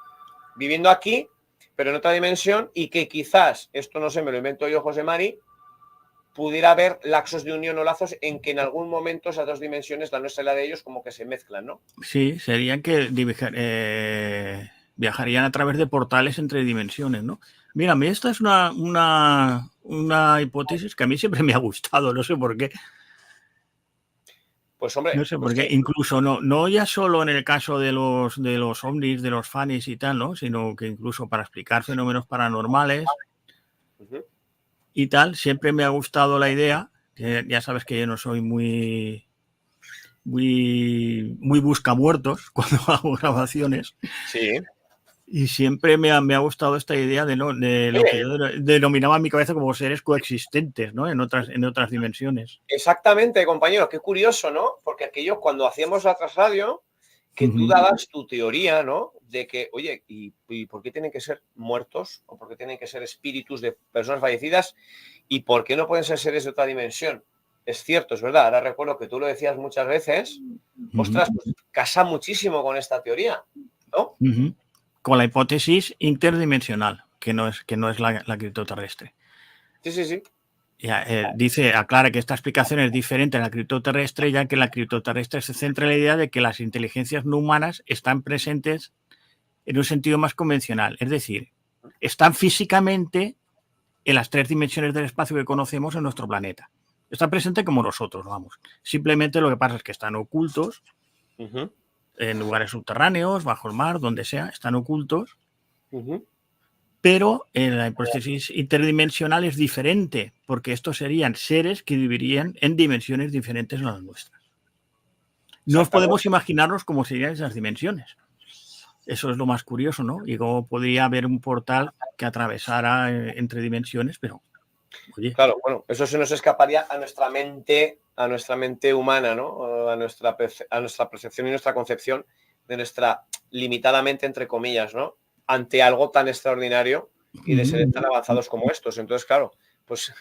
Viviendo aquí, pero en otra dimensión, y que quizás, esto no sé, me lo invento yo, José Mari, pudiera haber laxos de unión o lazos en que en algún momento esas dos dimensiones, la nuestra y la de ellos, como que se mezclan, ¿no? Sí, serían que viajarían a través de portales entre dimensiones, ¿no? Mira, a mí esta es una hipótesis que a mí siempre me ha gustado, no sé por qué. Pues hombre, No sé pues por qué, sí. Incluso no ya solo en el caso de los ovnis, de los fanis y tal, ¿no? Sino que incluso para explicar fenómenos paranormales y tal, siempre me ha gustado la idea, que ya sabes que yo no soy muy buscamuertos cuando hago grabaciones. Sí. Y siempre me ha gustado esta idea de lo que yo denominaba en mi cabeza como seres coexistentes, ¿no? En otras dimensiones. Exactamente, compañero, qué curioso, ¿no? Porque aquello cuando hacíamos la trasradio, que tú dabas tu teoría, ¿no? De que, oye, ¿y por qué tienen que ser muertos? ¿O por qué tienen que ser espíritus de personas fallecidas? ¿Y por qué no pueden ser seres de otra dimensión? Es cierto, es verdad. Ahora recuerdo que tú lo decías muchas veces. Ostras, pues casa muchísimo con esta teoría, ¿no? Con la hipótesis interdimensional, que no es la criptoterrestre. Sí. Aclara que esta explicación es diferente a la criptoterrestre, ya que la criptoterrestre se centra en la idea de que las inteligencias no humanas están presentes en un sentido más convencional, es decir, están físicamente en las 3 dimensiones del espacio que conocemos en nuestro planeta. Están presentes como nosotros, vamos. Simplemente lo que pasa es que están ocultos en lugares subterráneos, bajo el mar, donde sea, están ocultos. Pero en la hipótesis interdimensional es diferente, porque estos serían seres que vivirían en dimensiones diferentes a las nuestras. No podemos imaginarnos cómo serían esas dimensiones. Eso es lo más curioso, ¿no? Y cómo podría haber un portal que atravesara entre dimensiones, pero oye. Claro, bueno, eso se nos escaparía a nuestra mente humana, ¿no? A nuestra percepción y nuestra concepción de nuestra limitadamente, entre comillas, ¿no? Ante algo tan extraordinario y de seres tan avanzados como estos. Entonces, claro, pues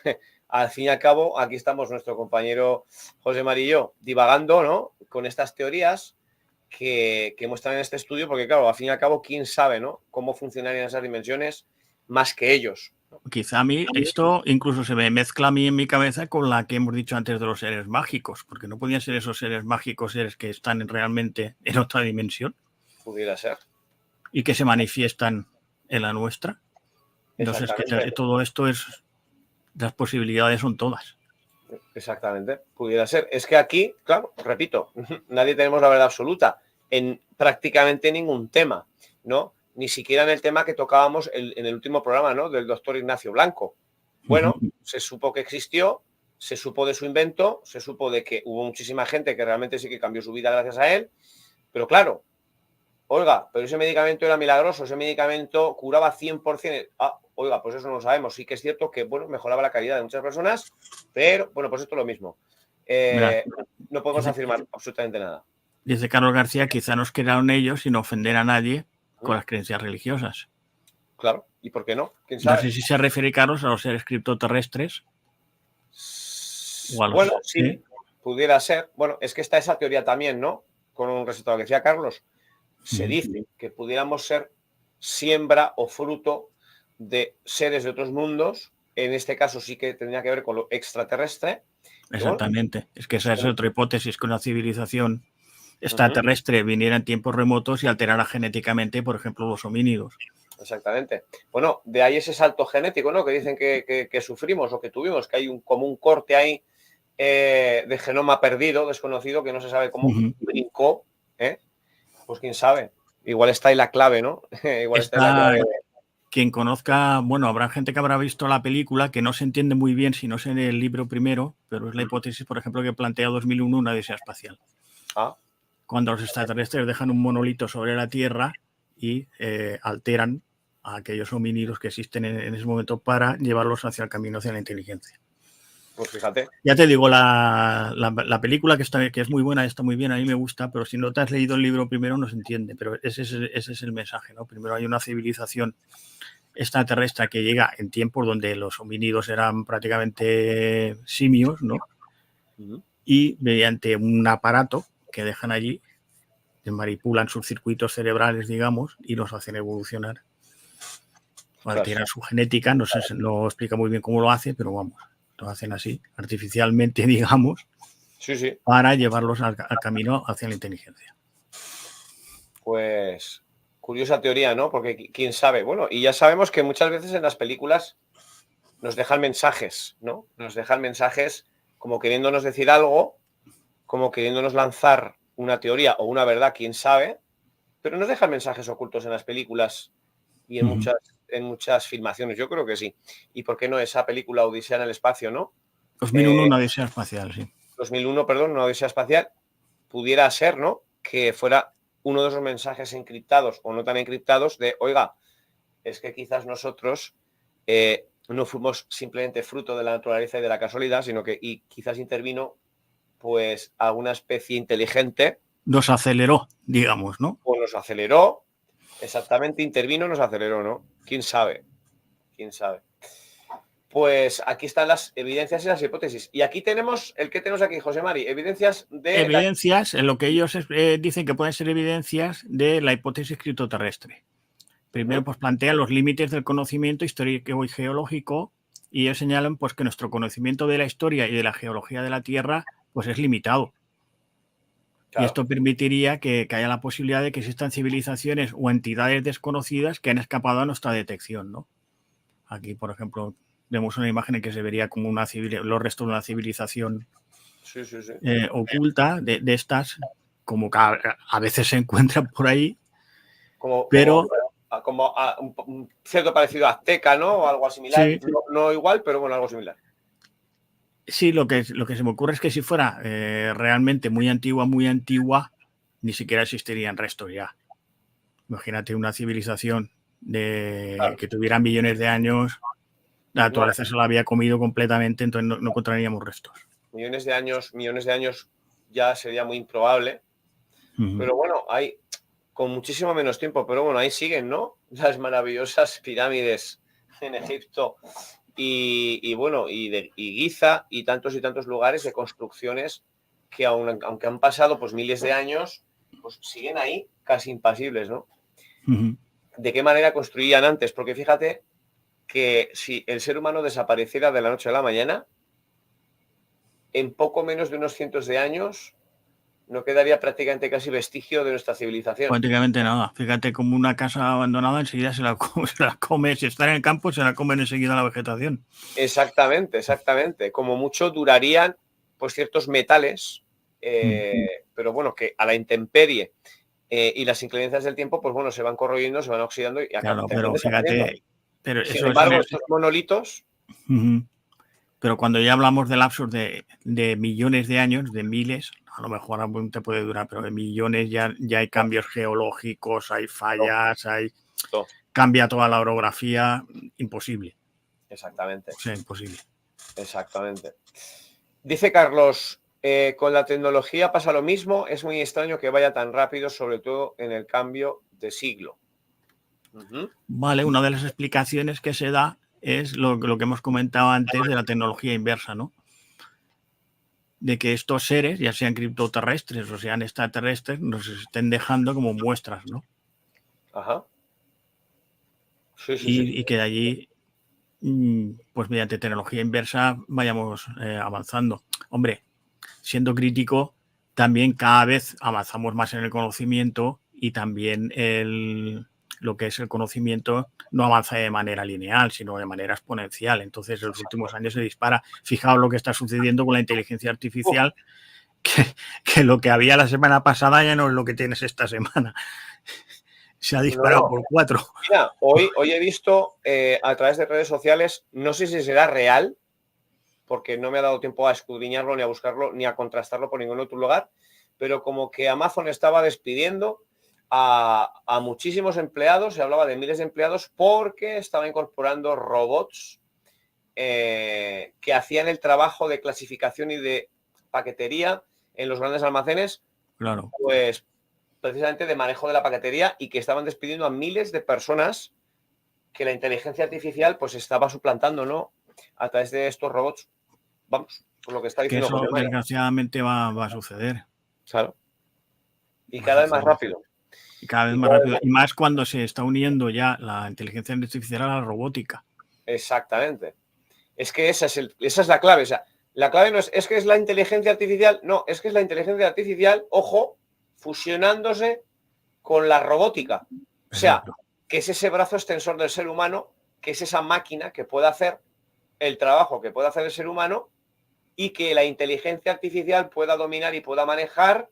al fin y al cabo, aquí estamos nuestro compañero José Mari y yo divagando, ¿no? Con estas teorías que muestran en este estudio, porque claro, al fin y al cabo, ¿quién sabe, ¿no? Cómo funcionarían esas dimensiones más que ellos. Quizá a mí esto incluso se me mezcla a mí en mi cabeza con la que hemos dicho antes de los seres mágicos, porque no podían ser esos seres mágicos seres que están realmente en otra dimensión. Pudiera ser. Y que se manifiestan en la nuestra. Entonces, que todo esto es... Las posibilidades son todas. Exactamente, pudiera ser. Es que aquí, claro, repito, nadie tenemos la verdad absoluta en prácticamente ningún tema, ¿no? Ni siquiera en el tema que tocábamos en el último programa, ¿no? Del doctor Ignacio Blanco. Bueno, se supo que existió, se supo de su invento, se supo de que hubo muchísima gente que realmente sí que cambió su vida gracias a él, pero claro, oiga, pero ese medicamento era milagroso, ese medicamento curaba 100%. Oiga, pues eso no lo sabemos. Sí que es cierto que, bueno, mejoraba la calidad de muchas personas, pero, bueno, pues esto es lo mismo. no podemos afirmar absolutamente nada. Dice Carlos García, quizá nos crearon ellos sin ofender a nadie con las creencias religiosas. Claro, ¿y por qué no? ¿Quién No sabe? sé si se refiere, Carlos, a los seres criptoterrestres. Bueno, sí, pudiera ser. Bueno, es que está esa teoría también, ¿no? Con respecto a lo que decía Carlos, se dice que pudiéramos ser siembra o fruto de seres de otros mundos. En este caso sí que tendría que ver con lo extraterrestre. Exactamente. Bueno, es que esa es otra hipótesis, que una civilización extraterrestre viniera en tiempos remotos y alterara genéticamente, por ejemplo, los homínidos. Exactamente. Bueno, de ahí ese salto genético, ¿no? Que dicen que sufrimos o que tuvimos, que hay como un corte ahí de genoma perdido, desconocido, que no se sabe cómo brincó, ¿eh? Pues quién sabe. Igual está ahí la clave, ¿no? Igual está ahí la clave. Quien conozca, bueno, habrá gente que habrá visto la película, que no se entiende muy bien si no es en el libro primero, pero es la hipótesis, por ejemplo, que plantea 2001 una odisea espacial. Cuando los extraterrestres dejan un monolito sobre la Tierra y alteran a aquellos homínidos que existen en ese momento para llevarlos hacia el camino hacia la inteligencia. Pues fíjate. Ya te digo, la película que es muy buena, está muy bien, a mí me gusta, pero si no te has leído el libro primero no se entiende, pero ese es el mensaje, ¿no? Primero hay una civilización extraterrestre que llega en tiempos donde los homínidos eran prácticamente simios, ¿no? Y mediante un aparato que dejan allí, manipulan sus circuitos cerebrales, digamos, y los hacen evolucionar. Alteran su genética, no sé, no explica muy bien cómo lo hace, pero vamos, lo hacen así, artificialmente, digamos, para llevarlos al camino hacia la inteligencia. Pues curiosa teoría, ¿no? Porque quién sabe. Bueno, y ya sabemos que muchas veces en las películas nos dejan mensajes, ¿no? Nos dejan mensajes como queriéndonos decir algo, como queriéndonos lanzar una teoría o una verdad, quién sabe, pero nos dejan mensajes ocultos en las películas y en muchas filmaciones. Yo creo que sí. ¿Y por qué no esa película Odisea en el espacio, no? 2001, una odisea espacial, sí. 2001, perdón, una odisea espacial, pudiera ser, ¿no? Que fuera uno de esos mensajes encriptados o no tan encriptados de, oiga, es que quizás nosotros no fuimos simplemente fruto de la naturaleza y de la casualidad, sino que quizás intervino pues alguna especie inteligente. Nos aceleró, digamos, ¿no? O nos aceleró, exactamente, intervino, nos aceleró, ¿no? ¿Quién sabe? ¿Quién sabe? Pues aquí están las evidencias y las hipótesis. Y aquí tenemos, ¿qué tenemos aquí, José Mari? Evidencias de... Evidencias, en lo que ellos dicen que pueden ser evidencias de la hipótesis criptoterrestre. Primero, pues plantean los límites del conocimiento histórico y geológico, y ellos señalan pues que nuestro conocimiento de la historia y de la geología de la Tierra pues es limitado. Claro. Y esto permitiría que haya la posibilidad de que existan civilizaciones o entidades desconocidas que han escapado a nuestra detección, ¿no? Aquí, por ejemplo, vemos una imagen en que se vería como los restos de una civilización oculta de estas, como que a veces se encuentran por ahí, pero... Como un cierto parecido a azteca, ¿no? O algo similar. Sí. No igual, pero bueno, algo similar. Sí, lo que se me ocurre es que si fuera realmente muy antigua, ni siquiera existirían restos ya. Imagínate una civilización que tuviera millones de años, la naturaleza se la había comido completamente, entonces no encontraríamos restos. Millones de años ya sería muy improbable. Pero bueno, hay con muchísimo menos tiempo, pero bueno, ahí siguen, ¿no? Las maravillosas pirámides en Egipto y bueno, y Giza y tantos lugares de construcciones que aunque han pasado pues miles de años, pues siguen ahí casi impasibles, ¿no? ¿De qué manera construían antes? Porque fíjate que si el ser humano desapareciera de la noche a la mañana, en poco menos de unos cientos de años no quedaría prácticamente casi vestigio de nuestra civilización. Prácticamente nada. Fíjate, como una casa abandonada enseguida se la come. Si está en el campo, se la comen enseguida la vegetación. Exactamente. Como mucho durarían pues ciertos metales, pero bueno, que a la intemperie y las inclemencias del tiempo, pues bueno, se van corroyendo, se van oxidando y acaban. Claro, pero fíjate... Pero sin embargo, estos monolitos... Pero cuando ya hablamos de lapsos de millones de años, de miles, a lo mejor aún te puede durar, pero de millones ya hay cambios geológicos, hay fallas, cambia toda la orografía, imposible. Exactamente. O sea, imposible. Exactamente. Dice Carlos Con la tecnología pasa lo mismo. Es muy extraño que vaya tan rápido, sobre todo en el cambio de siglo. Vale, una de las explicaciones que se da es lo que hemos comentado antes de la tecnología inversa, ¿no? De que estos seres, ya sean criptoterrestres o sean extraterrestres, nos estén dejando como muestras, ¿no? Ajá. Sí. Y que de allí, pues mediante tecnología inversa, vayamos avanzando. Hombre, siendo crítico, también cada vez avanzamos más en el conocimiento y también lo que es el conocimiento no avanza de manera lineal, sino de manera exponencial. Entonces, en los últimos años se dispara. Fijaos lo que está sucediendo con la inteligencia artificial, que lo que había la semana pasada ya no es lo que tienes esta semana. Se ha disparado por 4. Mira, hoy he visto a través de redes sociales, no sé si será real, porque no me ha dado tiempo a escudriñarlo, ni a buscarlo, ni a contrastarlo por ningún otro lugar, pero como que Amazon estaba despidiendo a muchísimos empleados, se hablaba de miles de empleados, porque estaba incorporando robots que hacían el trabajo de clasificación y de paquetería en los grandes almacenes, claro, pues precisamente de manejo de la paquetería, y que estaban despidiendo a miles de personas que la inteligencia artificial pues estaba suplantando, ¿no? A través de estos robots. Vamos, por lo que está diciendo José María. Desgraciadamente va a suceder. Claro. Y cada vez más rápido. Y cada vez más rápido. Y más cuando se está uniendo ya la inteligencia artificial a la robótica. Exactamente. Es que esa es la clave. O sea, la clave no es que es la inteligencia artificial, no, es que es la inteligencia artificial, ojo, fusionándose con la robótica. O sea, exacto, que es ese brazo extensor del ser humano, que es esa máquina que puede hacer el trabajo que puede hacer el ser humano, y que la inteligencia artificial pueda dominar y pueda manejar.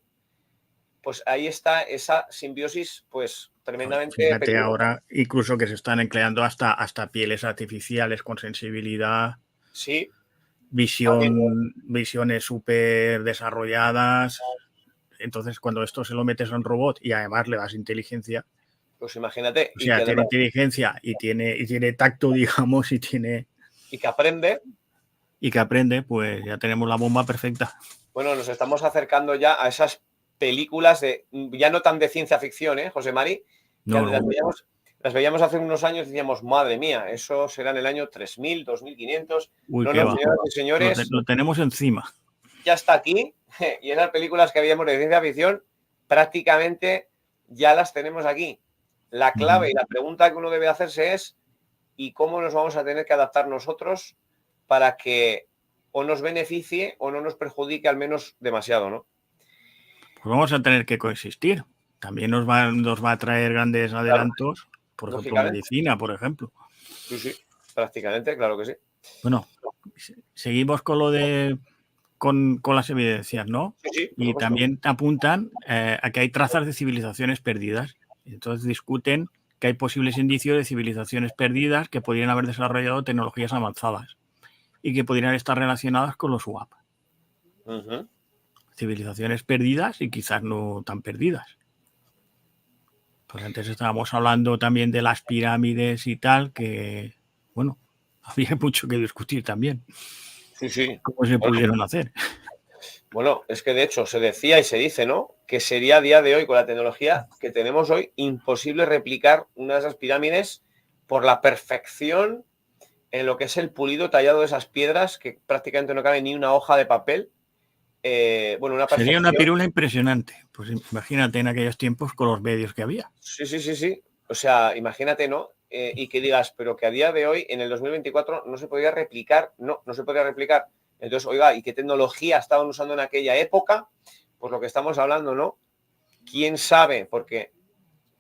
Pues ahí está esa simbiosis, pues tremendamente. Fíjate pequeña. Ahora incluso que se están empleando hasta pieles artificiales con sensibilidad. Sí. Visiones súper desarrolladas. Entonces, cuando esto se lo metes a un robot y además le das inteligencia. Pues imagínate. O sea, tiene inteligencia y tiene tacto, digamos, y tiene. Y que aprende. Y que aprende, pues ya tenemos la bomba perfecta. Bueno, nos estamos acercando ya a esas películas ya no tan de ciencia ficción, José Mari. No. Las veíamos hace unos años y decíamos, madre mía, eso será en el año 3000, 2500. Uy, no, señoras y señores, lo tenemos encima. Ya está aquí, y esas películas que habíamos de ciencia ficción prácticamente ya las tenemos aquí. La clave y la pregunta que uno debe hacerse es, ¿y cómo nos vamos a tener que adaptar nosotros para que o nos beneficie o no nos perjudique al menos demasiado, ¿no? Pues vamos a tener que coexistir. También nos va a traer grandes adelantos, claro, por ejemplo, medicina, por ejemplo. Sí, prácticamente, claro que sí. Bueno, seguimos con lo de con las evidencias, ¿no? Sí, y también apuntan a que hay trazas de civilizaciones perdidas. Entonces discuten que hay posibles indicios de civilizaciones perdidas que podrían haber desarrollado tecnologías avanzadas y que podrían estar relacionadas con los UAP. Civilizaciones perdidas y quizás no tan perdidas. Pues antes estábamos hablando también de las pirámides y tal, que, bueno, había mucho que discutir también. Sí. ¿Cómo se pudieron hacer? Bueno, es que de hecho se decía y se dice, ¿no?, que sería a día de hoy, con la tecnología que tenemos hoy, imposible replicar una de esas pirámides por la perfección en lo que es el pulido tallado de esas piedras, que prácticamente no cabe ni una hoja de papel. Bueno, una perfección. Sería una pirula impresionante. Pues imagínate en aquellos tiempos con los medios que había. Sí. O sea, imagínate, ¿no? Y que digas, pero que a día de hoy, en el 2024, no se podría replicar. No se podría replicar. Entonces, oiga, ¿y qué tecnología estaban usando en aquella época? Pues lo que estamos hablando, ¿no? ¿Quién sabe? Porque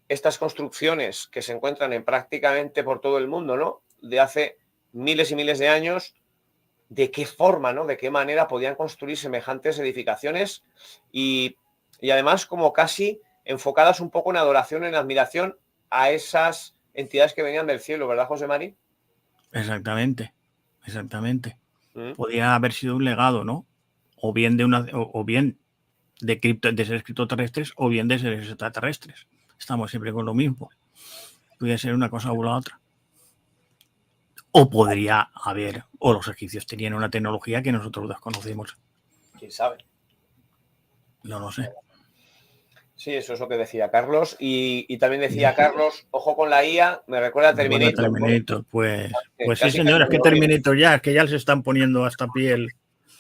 estas construcciones que se encuentran en prácticamente por todo el mundo, ¿no?, de hace miles y miles de años, ¿de qué forma, ¿no?, de qué manera podían construir semejantes edificaciones? Y además como casi enfocadas un poco en adoración, en admiración a esas entidades que venían del cielo, ¿verdad, José Mari? Exactamente. Podía haber sido un legado, ¿no? O bien de seres criptoterrestres o bien de seres extraterrestres. Estamos siempre con lo mismo. Podría ser una cosa o la otra. O podría haber, o los egipcios tenían una tecnología que nosotros desconocemos. ¿Quién sabe? No lo sé. Sí, eso es lo que decía Carlos. Y también decía Carlos, ojo con la IA, me recuerda a Terminator. Pues sí, Casi señor, es que lo mismo. Terminator ya, es que ya les están poniendo hasta piel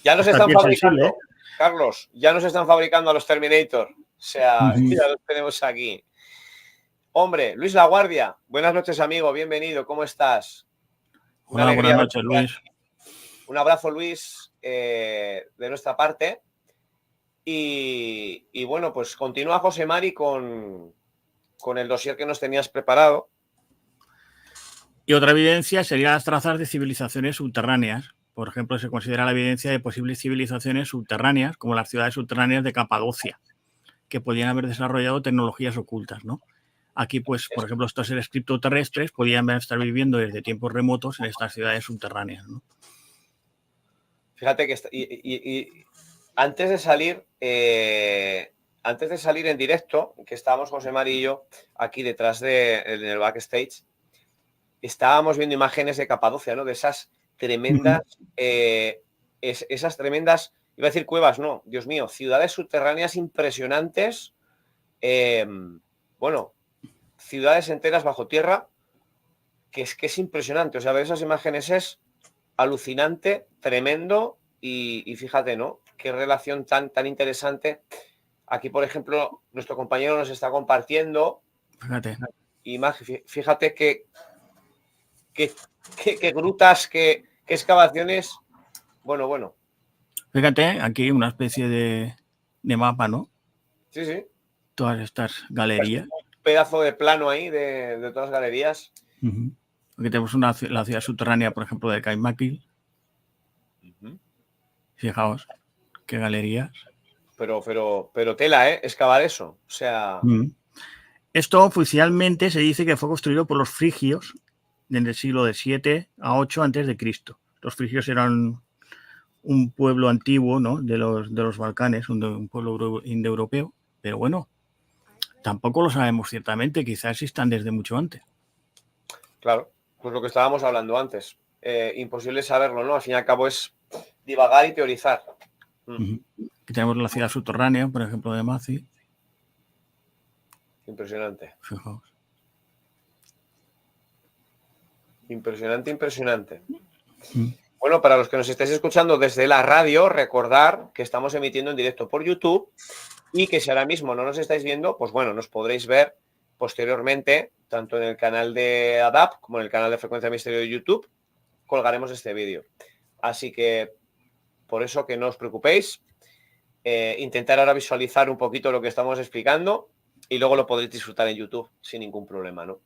Ya nos están fabricando, sensible, ¿eh? Carlos, ya nos están fabricando a los Terminator. O sea, ya los tenemos aquí. Hombre, Luis Laguardia, buenas noches, amigo, bienvenido, ¿cómo estás? Una Hola, buenas alegría noches, verte Luis. aquí. Un abrazo, Luis, de nuestra parte. Y bueno, pues continúa José Mari con el dossier que nos tenías preparado. Y otra evidencia sería las trazas de civilizaciones subterráneas. Por ejemplo, se considera la evidencia de posibles civilizaciones subterráneas, como las ciudades subterráneas de Capadocia, que podían haber desarrollado tecnologías ocultas, ¿no? Aquí, pues, por ejemplo, estos seres criptoterrestres podían estar viviendo desde tiempos remotos en estas ciudades subterráneas, ¿no? Fíjate que antes de salir en directo, que estábamos José Mari y yo aquí detrás en el backstage, estábamos viendo imágenes de Capadocia, ¿no? De esas tremendas, esas tremendas, iba a decir cuevas, no, Dios mío, ciudades subterráneas impresionantes. Bueno, ciudades enteras bajo tierra, que es impresionante. O sea, ver esas imágenes es alucinante, tremendo y fíjate, ¿no? Qué relación tan interesante. Aquí, por ejemplo, nuestro compañero nos está compartiendo. Fíjate. Fíjate qué grutas, qué excavaciones. Bueno. Fíjate, aquí una especie de mapa, ¿no? Sí. Todas estas galerías. Un pedazo de plano ahí de todas las galerías. Aquí tenemos la ciudad subterránea, por ejemplo, de Caimaquil. Fijaos, qué galerías. Pero tela, excavar eso. O sea. Esto oficialmente se dice que fue construido por los frigios en el siglo de 7 a 8 antes de Cristo. Los frigios eran un pueblo antiguo, ¿no? de los Balcanes, un pueblo indoeuropeo, pero bueno, tampoco lo sabemos ciertamente, quizás existan desde mucho antes. Claro, pues lo que estábamos hablando antes. Imposible saberlo, ¿no? Al fin y al cabo es divagar y teorizar. Aquí tenemos la ciudad subterránea, por ejemplo, de Mazi. Impresionante. Fijaos. Impresionante. Bueno, para los que nos estáis escuchando desde la radio, recordar que estamos emitiendo en directo por YouTube y que si ahora mismo no nos estáis viendo, pues bueno, nos podréis ver posteriormente, tanto en el canal de ADAP como en el canal de Frecuencia Misterio de YouTube, colgaremos este vídeo. Así que, por eso que no os preocupéis, intentar ahora visualizar un poquito lo que estamos explicando y luego lo podréis disfrutar en YouTube sin ningún problema, ¿no?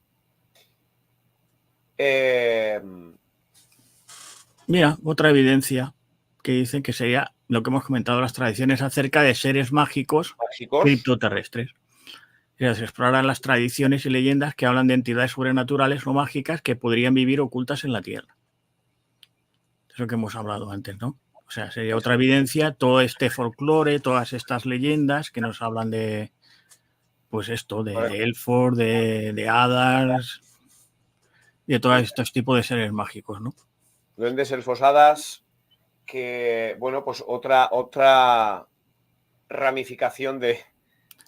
Mira, otra evidencia que dice que sería lo que hemos comentado, las tradiciones acerca de seres mágicos criptoterrestres. Se exploran las tradiciones y leyendas que hablan de entidades sobrenaturales o mágicas que podrían vivir ocultas en la Tierra. Es lo que hemos hablado antes, ¿no? O sea, sería otra evidencia, todo este folclore, todas estas leyendas que nos hablan de, pues esto, de elfos, de hadas, y de todos estos tipos de seres mágicos, ¿no? Duendes, elfos, hadas, que, bueno, pues otra ramificación de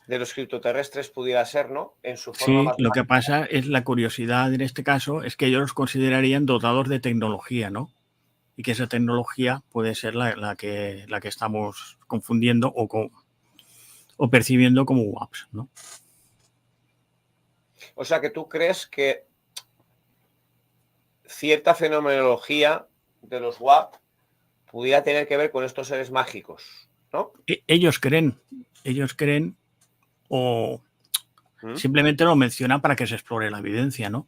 los criptoterrestres pudiera ser, ¿no? En su forma más. Lo que pasa es la curiosidad en este caso es que ellos los considerarían dotados de tecnología, ¿no? Y que esa tecnología puede ser la que estamos confundiendo o percibiendo como WAPs, ¿no? O sea que tú crees que cierta fenomenología de los WAP pudiera tener que ver con estos seres mágicos, ¿no? Ellos creen o simplemente lo mencionan para que se explore la evidencia, ¿no?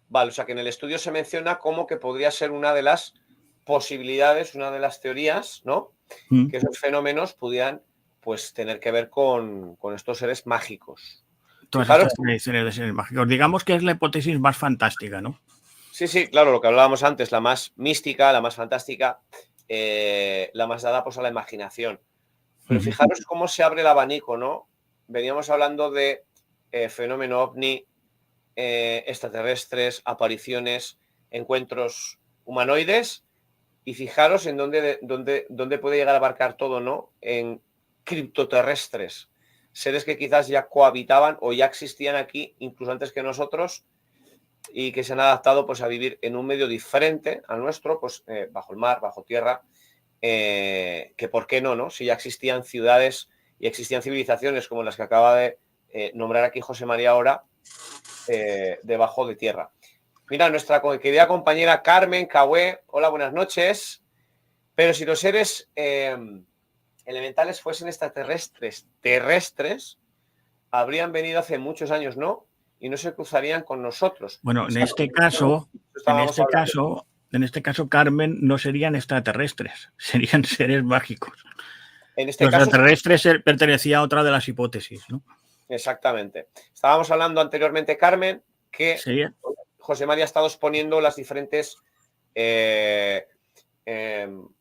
Vale, o sea que en el estudio se menciona como que podría ser una de las posibilidades, una de las teorías, ¿no? Que esos fenómenos pudieran, pues, tener que ver con estos seres mágicos. Todas estas tradiciones de seres mágicos. Digamos que es la hipótesis más fantástica, ¿no? Sí, claro, lo que hablábamos antes, la más mística, la más fantástica, la más dada pues a la imaginación. Pero fijaros cómo se abre el abanico, ¿no? Veníamos hablando de fenómeno ovni, extraterrestres, apariciones, encuentros humanoides, y fijaros en dónde puede llegar a abarcar todo, ¿no? En criptoterrestres, seres que quizás ya cohabitaban o ya existían aquí incluso antes que nosotros y que se han adaptado pues a vivir en un medio diferente al nuestro, pues bajo el mar, bajo tierra, que por qué no, ¿no? Si ya existían ciudades y existían civilizaciones como las que acaba de nombrar aquí José María ahora, debajo de tierra. Mira, nuestra querida compañera Carmen Cahué, hola, buenas noches. Pero si los seres elementales fuesen terrestres, habrían venido hace muchos años, ¿no? Y no se cruzarían con nosotros. Bueno, en este caso, Carmen, no serían extraterrestres, serían seres mágicos. En este los caso, extraterrestres pertenecía a otra de las hipótesis, ¿no? Exactamente. Estábamos hablando anteriormente, Carmen, que ¿Sería? José María ha estado exponiendo las diferentes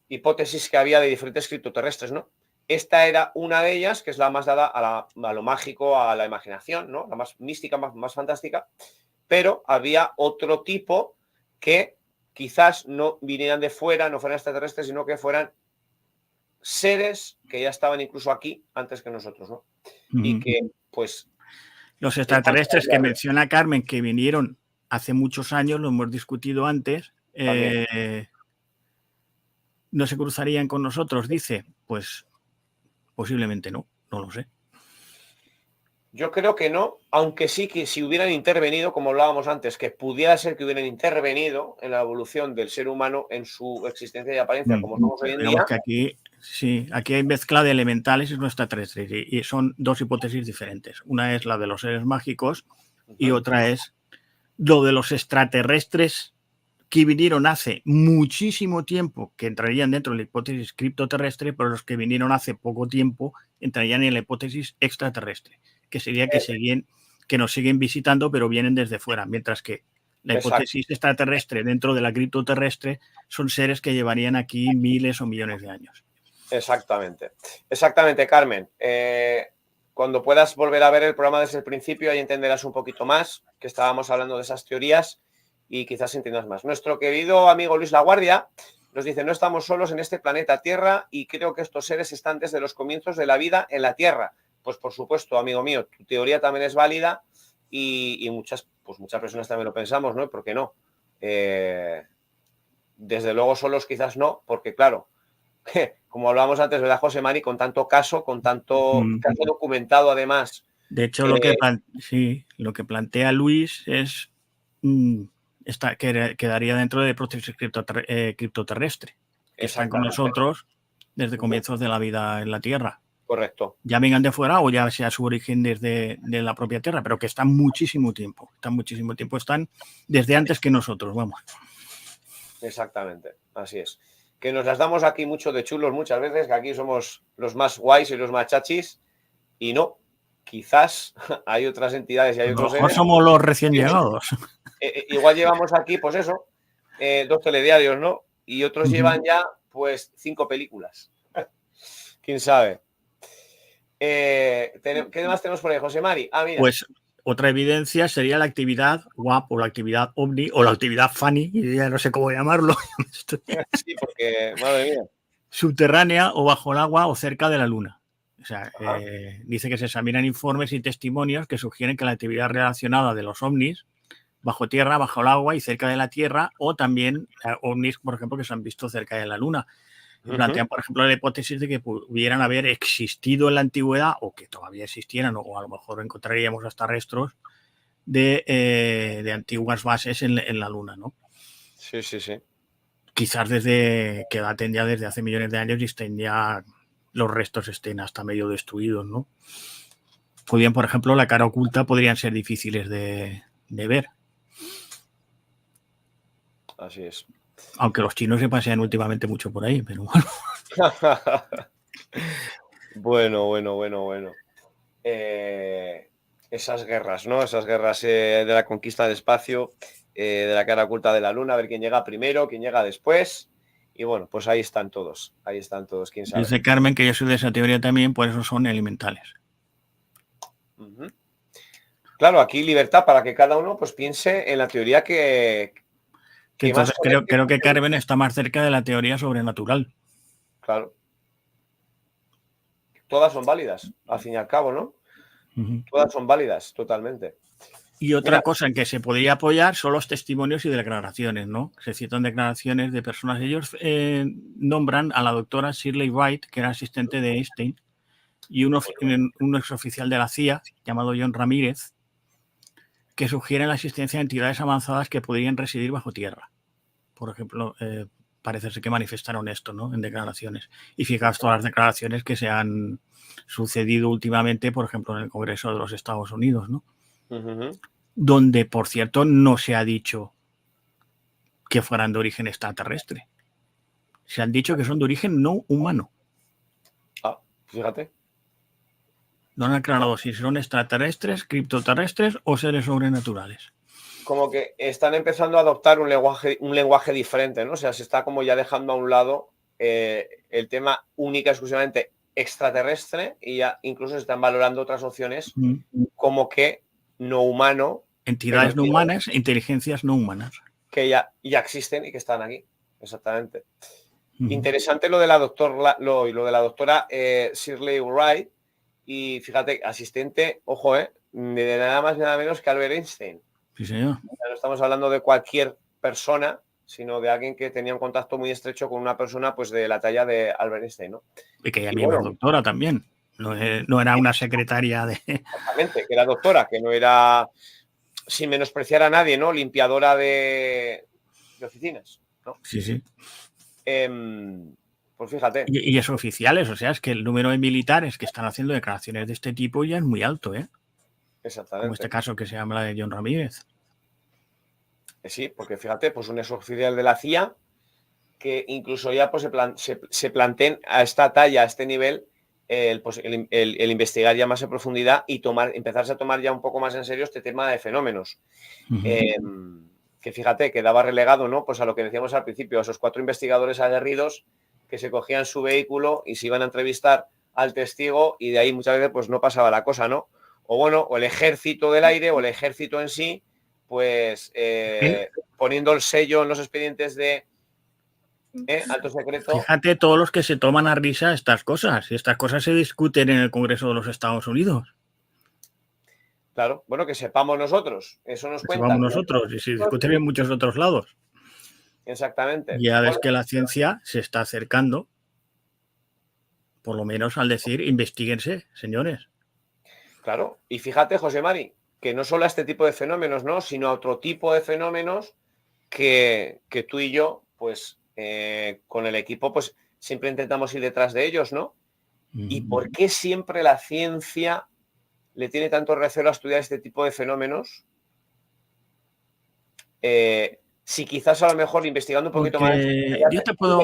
hipótesis que había de diferentes criptoterrestres, ¿no? Esta era una de ellas, que es la más dada a lo mágico, a la imaginación, ¿no? La más mística, más fantástica, pero había otro tipo que quizás no vinieran de fuera, no fueran extraterrestres, sino que fueran seres que ya estaban incluso aquí antes que nosotros, ¿no? Y que, pues... Los extraterrestres que menciona Carmen, que vinieron hace muchos años, lo hemos discutido antes, ¿no se cruzarían con nosotros? Dice, pues posiblemente no lo sé. Yo creo que no, aunque sí que si hubieran intervenido, como hablábamos antes, que pudiera ser que hubieran intervenido en la evolución del ser humano en su existencia y apariencia como somos hoy en día. Que aquí, sí, aquí hay mezcla de elementales y no extraterrestres, y son dos hipótesis diferentes. Una es la de los seres mágicos y otra es lo de los extraterrestres que vinieron hace muchísimo tiempo, que entrarían dentro de la hipótesis criptoterrestre, pero los que vinieron hace poco tiempo entrarían en la hipótesis extraterrestre, que sería que nos siguen visitando, pero vienen desde fuera, mientras que la hipótesis extraterrestre dentro de la criptoterrestre son seres que llevarían aquí miles o millones de años. Exactamente. Exactamente, Carmen. Cuando puedas volver a ver el programa desde el principio, ahí entenderás un poquito más, que estábamos hablando de esas teorías y quizás entiendas más. Nuestro querido amigo Luis Laguardia nos dice: no estamos solos en este planeta Tierra y creo que estos seres están desde los comienzos de la vida en la Tierra. Pues por supuesto, amigo mío, tu teoría también es válida y muchas personas también lo pensamos, ¿no? ¿Por qué no? Desde luego solos quizás no, porque claro, como hablábamos antes, ¿verdad, José Mari? Con tanto caso documentado además. De hecho, lo que plantea Luis es quedaría dentro de hipótesis criptoterrestre, que están con nosotros desde comienzos de la vida en la Tierra. Correcto. Ya vengan de fuera o ya sea su origen desde la propia Tierra, pero que están muchísimo tiempo. Están desde antes que nosotros, vamos. Exactamente, así es. Que nos las damos aquí mucho de chulos muchas veces, que aquí somos los más guays y los más chachis, y no, quizás hay otras entidades y hay otros seres. No somos los recién llegados. Igual llevamos aquí, pues eso, 2 telediarios, ¿no? Y otros llevan ya, pues, 5 películas. ¿Quién sabe? ¿Qué más tenemos por ahí, José Mari? Mira. Pues otra evidencia sería la actividad WAP o la actividad OVNI o la actividad FANI, ya no sé cómo llamarlo. Sí, porque, madre mía. Subterránea o bajo el agua o cerca de la Luna. O sea, dice que se examinan informes y testimonios que sugieren que la actividad relacionada de los ovnis bajo tierra, bajo el agua y cerca de la Tierra, o también ovnis, por ejemplo, que se han visto cerca de la Luna. Plantean, por ejemplo, la hipótesis de que pudieran haber existido en la antigüedad o que todavía existieran, o a lo mejor encontraríamos hasta restos de antiguas bases en la Luna, ¿no? Sí. Quizás desde que daten ya desde hace millones de años y estén ya, los restos estén hasta medio destruidos, ¿no? Podrían, por ejemplo, la cara oculta podrían ser difíciles de ver. Así es. Aunque los chinos se pasean últimamente mucho por ahí, pero bueno. bueno. Esas guerras, ¿no? Esas guerras de la conquista del espacio, de la cara oculta de la Luna, a ver quién llega primero, quién llega después. Y bueno, pues ahí están todos, quién sabe. Dice Carmen que yo soy de esa teoría también, por eso son elementales. Claro, aquí libertad para que cada uno pues piense en la teoría que entonces creo que Carmen está más cerca de la teoría sobrenatural. Claro. todas son válidas, al fin y al cabo, ¿no? Todas son válidas, totalmente. Y otra cosa en que se podría apoyar son los testimonios y declaraciones, ¿no? Se citan declaraciones de personas. Ellos nombran a la doctora Shirley Wright, que era asistente de Einstein, y un exoficial de la CIA, llamado John Ramírez, que sugieren la existencia de entidades avanzadas que podrían residir bajo tierra. Por ejemplo, parece ser que manifestaron esto, ¿no? En declaraciones. Y fijaos todas las declaraciones que se han sucedido últimamente, por ejemplo, en el Congreso de los Estados Unidos, ¿no? Donde, por cierto, no se ha dicho que fueran de origen extraterrestre. Se han dicho que son de origen no humano. Ah, fíjate. No han aclarado si son extraterrestres, criptoterrestres o seres sobrenaturales. Como que están empezando a adoptar un lenguaje diferente, ¿no? O sea, se está como ya dejando a un lado el tema única, exclusivamente extraterrestre, y ya incluso se están valorando otras opciones como que no humano. Entidades no humanas, inteligencias no humanas. Que ya existen y que están aquí. Exactamente. Interesante lo de la doctora Shirley Wright. Y fíjate, asistente, ojo, de nada más y nada menos que Albert Einstein. Sí, señor. No estamos hablando de cualquier persona, sino de alguien que tenía un contacto muy estrecho con una persona pues de la talla de Albert Einstein, ¿no? Y que ella misma era doctora también. No era una secretaria de... Exactamente, que era doctora, que no era, sin menospreciar a nadie, ¿no? Limpiadora de oficinas, ¿no? Sí, sí. Pues fíjate. Y es oficiales, o sea, es que el número de militares que están haciendo declaraciones de este tipo ya es muy alto, ¿eh? Exactamente. Como este caso que se llama de John Ramírez. Sí, porque fíjate, pues un exoficial de la CIA que incluso ya pues, se planteen a esta talla, a este nivel, el investigar ya más en profundidad y empezarse a tomar ya un poco más en serio este tema de fenómenos. Que fíjate, quedaba relegado, ¿no? Pues a lo que decíamos al principio, a esos 4 investigadores aguerridos que se cogían su vehículo y se iban a entrevistar al testigo, y de ahí muchas veces pues no pasaba la cosa, ¿no? O bueno, o el ejército del aire o el ejército en sí, pues poniendo el sello en los expedientes de alto secreto. Fíjate todos los que se toman a risa estas cosas, y estas cosas se discuten en el Congreso de los Estados Unidos. Claro, bueno, que sepamos nosotros, eso nos cuenta. Sepamos nosotros, y se discuten en muchos otros lados. Exactamente. Ya ves que la ciencia se está acercando, por lo menos al decir, investíguense, señores. Claro, y fíjate, José Mari, que no solo a este tipo de fenómenos, ¿no? Sino a otro tipo de fenómenos que tú y yo, pues, con el equipo, pues, siempre intentamos ir detrás de ellos, ¿no? ¿Y por qué siempre la ciencia le tiene tanto recelo a estudiar este tipo de fenómenos? Si quizás a lo mejor investigando un poquito más... Yo te puedo,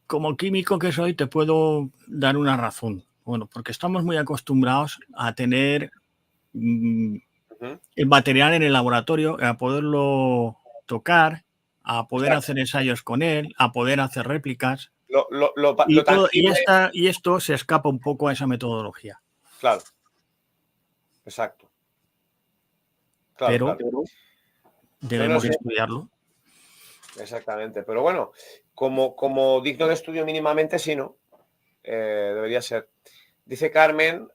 como químico que soy, te puedo dar una razón. Bueno, porque estamos muy acostumbrados a tener el material en el laboratorio, a poderlo tocar, a poder hacer ensayos con él, a poder hacer réplicas. Y esto se escapa un poco a esa metodología. Claro. Exacto. Claro, pero debemos estudiarlo. Exactamente. Pero bueno, como digno de estudio mínimamente, sí, ¿no? Debería ser. Dice Carmen,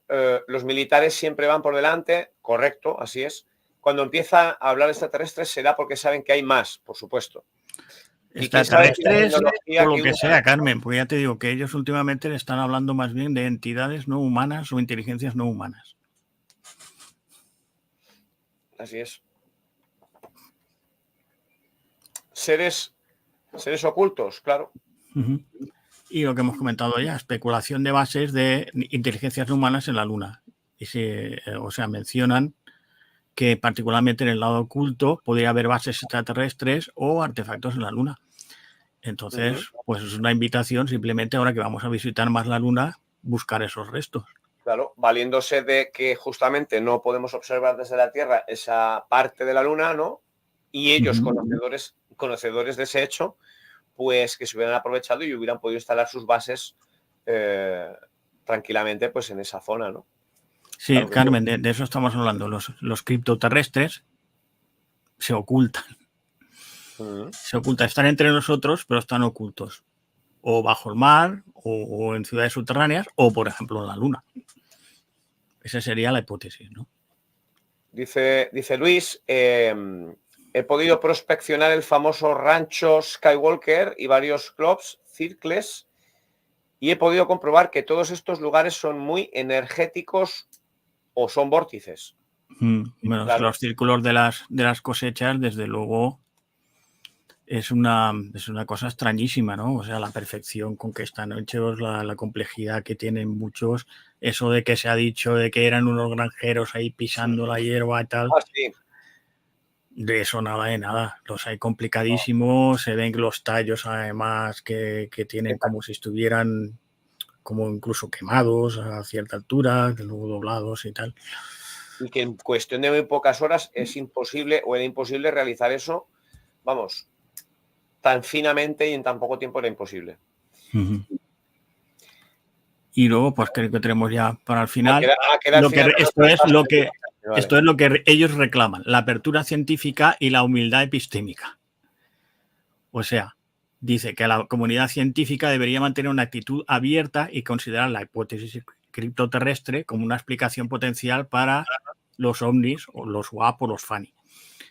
los militares siempre van por delante. Correcto, así es. Cuando empieza a hablar de extraterrestres será porque saben que hay más, por supuesto. Extraterrestres, por lo que sea, Carmen, porque ya te digo que ellos últimamente le están hablando más bien de entidades no humanas o inteligencias no humanas. Así es. Seres ocultos, claro. Y lo que hemos comentado ya, especulación de bases de inteligencias no humanas en la Luna. Y mencionan que particularmente en el lado oculto podría haber bases extraterrestres o artefactos en la Luna. Entonces, pues es una invitación simplemente ahora que vamos a visitar más la Luna, buscar esos restos. Claro, valiéndose de que justamente no podemos observar desde la Tierra esa parte de la Luna, ¿no? Y ellos, conocedores de ese hecho, pues que se hubieran aprovechado y hubieran podido instalar sus bases tranquilamente pues en esa zona, ¿no? Sí, claro, Carmen, de eso estamos hablando. Los criptoterrestres se ocultan. Se ocultan, están entre nosotros, pero están ocultos. o bajo el mar, o en ciudades subterráneas, o por ejemplo en la Luna. Esa sería la hipótesis, ¿no? Dice Luis, he podido prospeccionar el famoso rancho Skywalker y varios clubs, circles, y he podido comprobar que todos estos lugares son muy energéticos o son vórtices. Bueno, claro. Los círculos de las cosechas, desde luego, es una cosa extrañísima, ¿no? O sea, la perfección con que están hechos, la complejidad que tienen muchos, eso de que se ha dicho de que eran unos granjeros ahí pisando la hierba y tal. Sí. De eso nada de nada. Los hay complicadísimos, se ven los tallos además que tienen como si estuvieran como incluso quemados a cierta altura, que luego doblados y tal. Y que en cuestión de muy pocas horas es imposible o era imposible realizar eso, vamos, tan finamente y en tan poco tiempo era imposible. Y luego, pues creo que tenemos ya para el final. Esto es lo que ellos reclaman, la apertura científica y la humildad epistémica. O sea, dice que la comunidad científica debería mantener una actitud abierta y considerar la hipótesis criptoterrestre como una explicación potencial para los ovnis, o los UAP o los FANI.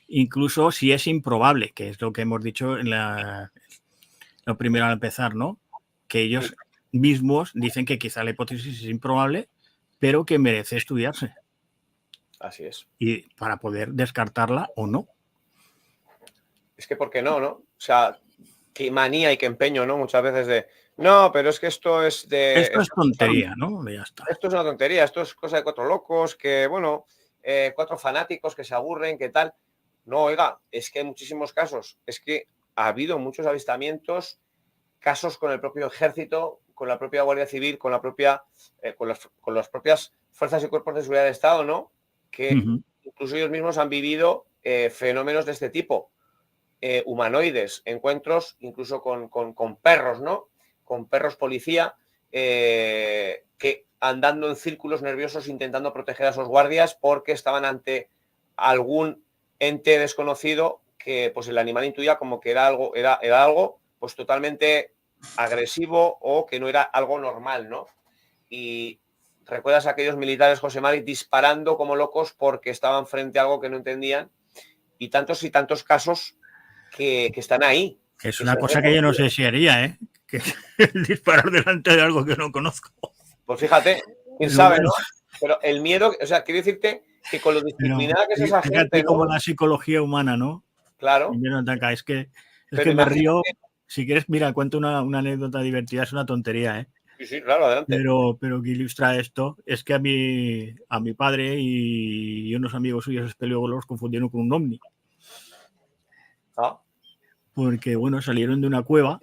Incluso si es improbable, que es lo que hemos dicho en lo primero al empezar, ¿no? Que ellos mismos dicen que quizá la hipótesis es improbable, pero que merece estudiarse. Así es. Y para poder descartarla o no. Es que, ¿por qué no, no? O sea, qué manía y qué empeño, ¿no? Muchas veces de, no, pero es que esto es de... Esto es tontería, ¿no? Ya está. Esto es una tontería, esto es cosa de cuatro locos, que, bueno, cuatro fanáticos que se aburren, que tal. No, oiga, es que hay muchísimos casos. Es que ha habido muchos avistamientos, casos con el propio ejército, con la propia Guardia Civil, con la propia, con las propias fuerzas y cuerpos de seguridad del Estado, ¿no? Que incluso ellos mismos han vivido fenómenos de este tipo. Humanoides, encuentros incluso con perros, ¿no? Con perros policía que andando en círculos nerviosos intentando proteger a esos guardias porque estaban ante algún ente desconocido que pues el animal intuía como que era algo pues totalmente agresivo o que no era algo normal, ¿no? Y recuerdas a aquellos militares, José Mari, disparando como locos porque estaban frente a algo que no entendían, y tantos casos que están ahí. Es una cosa que yo no sé si haría, ¿eh? Que disparar delante de algo que no conozco. Pues fíjate, quién sabe, ¿no? Pero el miedo, o sea, quiero decirte que con lo disciplinada que es esa gente, fíjate como la psicología humana, ¿no? Claro. Es que me río. Si quieres, mira, cuento una anécdota divertida, es una tontería, ¿eh? Sí, claro, adelante. Pero que ilustra esto, es que a mi padre y unos amigos suyos espeleólogos los confundieron con un ovni. Porque, bueno, salieron de una cueva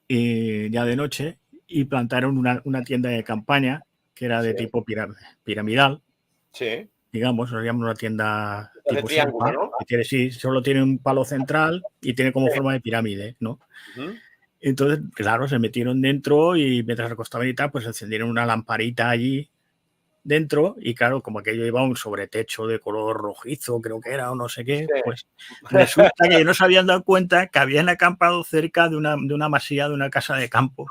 ya de noche y plantaron una tienda de campaña que era de tipo piramidal. Sí. Digamos, nos llamamos una tienda tipo triángulo, selva, ¿no? que tiene, sí, solo tiene un palo central y tiene como forma de pirámide, ¿no? Entonces, claro, se metieron dentro y mientras recostaban y tal, pues encendieron una lamparita allí dentro y claro, como aquello iba un sobretecho de color rojizo, creo que era, o no sé qué, pues resulta que no se habían dado cuenta que habían acampado cerca de una masía, de una casa de campo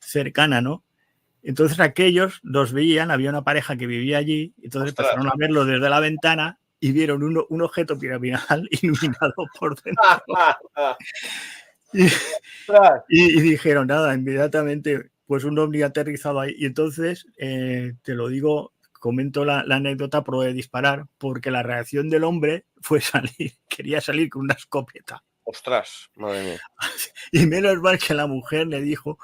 cercana, ¿no? Entonces aquellos los veían, había una pareja que vivía allí, entonces empezaron a verlo desde la ventana y vieron un objeto piramidal iluminado por dentro. y dijeron, nada, inmediatamente, pues un ovni aterrizado ahí. Y entonces, te lo digo, comento la anécdota, probé disparar, porque la reacción del hombre fue salir, quería salir con una escopeta. Ostras, madre mía. Y menos mal que la mujer le dijo,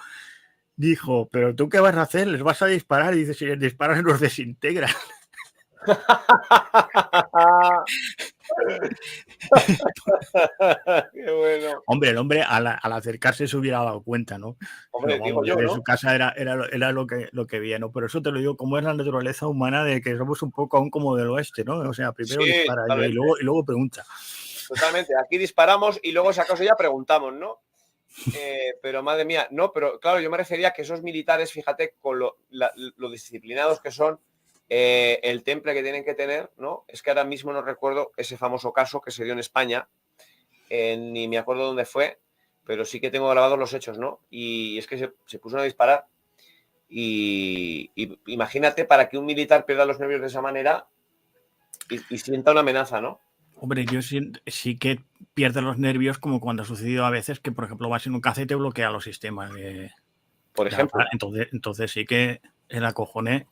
¿pero tú qué vas a hacer? ¿Les vas a disparar? Y dice, si les disparan los desintegran. Qué bueno. Hombre, el hombre al acercarse se hubiera dado cuenta, ¿no? Hombre, vamos, digo yo, en ¿no? su casa era lo que veía, ¿no? Pero eso te lo digo, como es la naturaleza humana de que somos un poco aún como del oeste, ¿no? O sea, primero dispara y luego pregunta. Totalmente. Aquí disparamos y luego si acaso ya preguntamos, ¿no? Pero madre mía, no, pero claro, yo me refería a que esos militares, fíjate, con lo disciplinados que son, el temple que tienen que tener, ¿no? Es que ahora mismo no recuerdo ese famoso caso que se dio en España, ni me acuerdo dónde fue, pero sí que tengo grabados los hechos, ¿no? Y es que se puso a disparar. Y imagínate, para que un militar pierda los nervios de esa manera y sienta una amenaza, ¿no? Hombre, yo sí que pierde los nervios, como cuando ha sucedido a veces que, por ejemplo, vas en un caza y te bloquea los sistemas Por ejemplo. Entonces sí que el acojone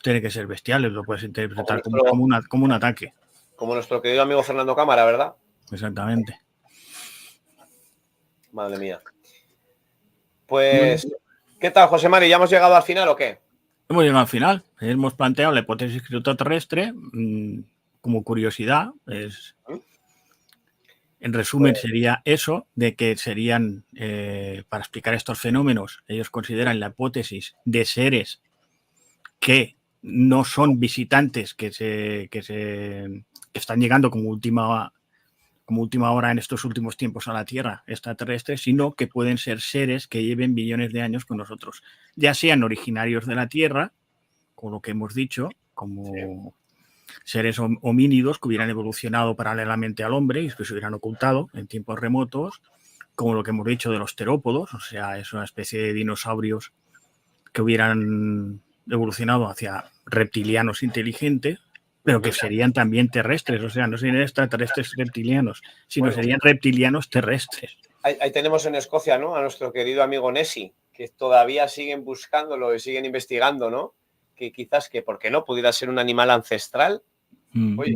tiene que ser bestial, lo puedes interpretar como un ataque. Como nuestro querido amigo Fernando Cámara, ¿verdad? Exactamente. Madre mía. Pues, ¿qué tal, José Mari? ¿Ya hemos llegado al final o qué? Hemos llegado al final. Hemos planteado la hipótesis extraterrestre como curiosidad. En resumen, sería eso, de que serían, para explicar estos fenómenos, ellos consideran la hipótesis de seres que no son visitantes, que están llegando como última hora en estos últimos tiempos a la Tierra extraterrestre, sino que pueden ser seres que lleven billones de años con nosotros, ya sean originarios de la Tierra, con lo que hemos dicho, como seres homínidos que hubieran evolucionado paralelamente al hombre y que se hubieran ocultado en tiempos remotos, como lo que hemos dicho de los terópodos, o sea, es una especie de dinosaurios que hubieran evolucionado hacia reptilianos inteligentes, pero que serían también terrestres, o sea, no serían extraterrestres reptilianos, sino serían reptilianos terrestres. Ahí tenemos en Escocia, ¿no?, a nuestro querido amigo Nessie, que todavía siguen buscándolo y siguen investigando, ¿no? Que quizás, ¿por qué no pudiera ser un animal ancestral? Oye,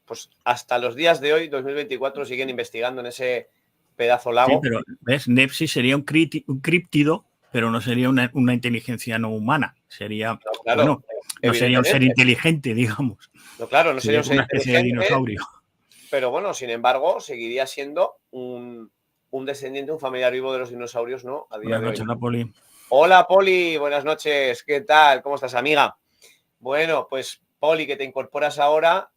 pues hasta los días de hoy, 2024, siguen investigando en ese pedazo lago. Sí, pero ¿ves? Nessie sería un críptido, pero no sería una inteligencia no humana. Sería, bueno, no sería un ser inteligente, digamos. No, claro, no sería un ser una especie de dinosaurio. Pero bueno, sin embargo, seguiría siendo un descendiente, un familiar vivo de los dinosaurios, ¿no? A día Buenas noches, de hoy. Poli. Hola, Poli, buenas noches. ¿Qué tal? ¿Cómo estás, amiga? Bueno, pues, Poli, que te incorporas ahora,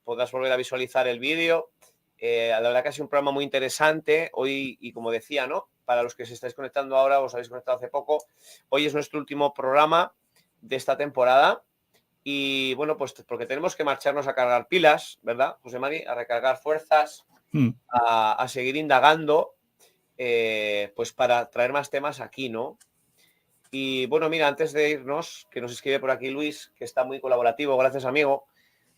podrás volver a visualizar el vídeo. La verdad que ha sido un programa muy interesante hoy, y como decía, ¿no?, para los que se estáis conectando ahora, os habéis conectado hace poco, hoy es nuestro último programa de esta temporada y bueno, pues porque tenemos que marcharnos a cargar pilas, ¿verdad, José Mari? A recargar fuerzas, a seguir indagando, pues para traer más temas aquí, ¿no? Y bueno, mira, antes de irnos, que nos escribe por aquí Luis, que está muy colaborativo, gracias, amigo.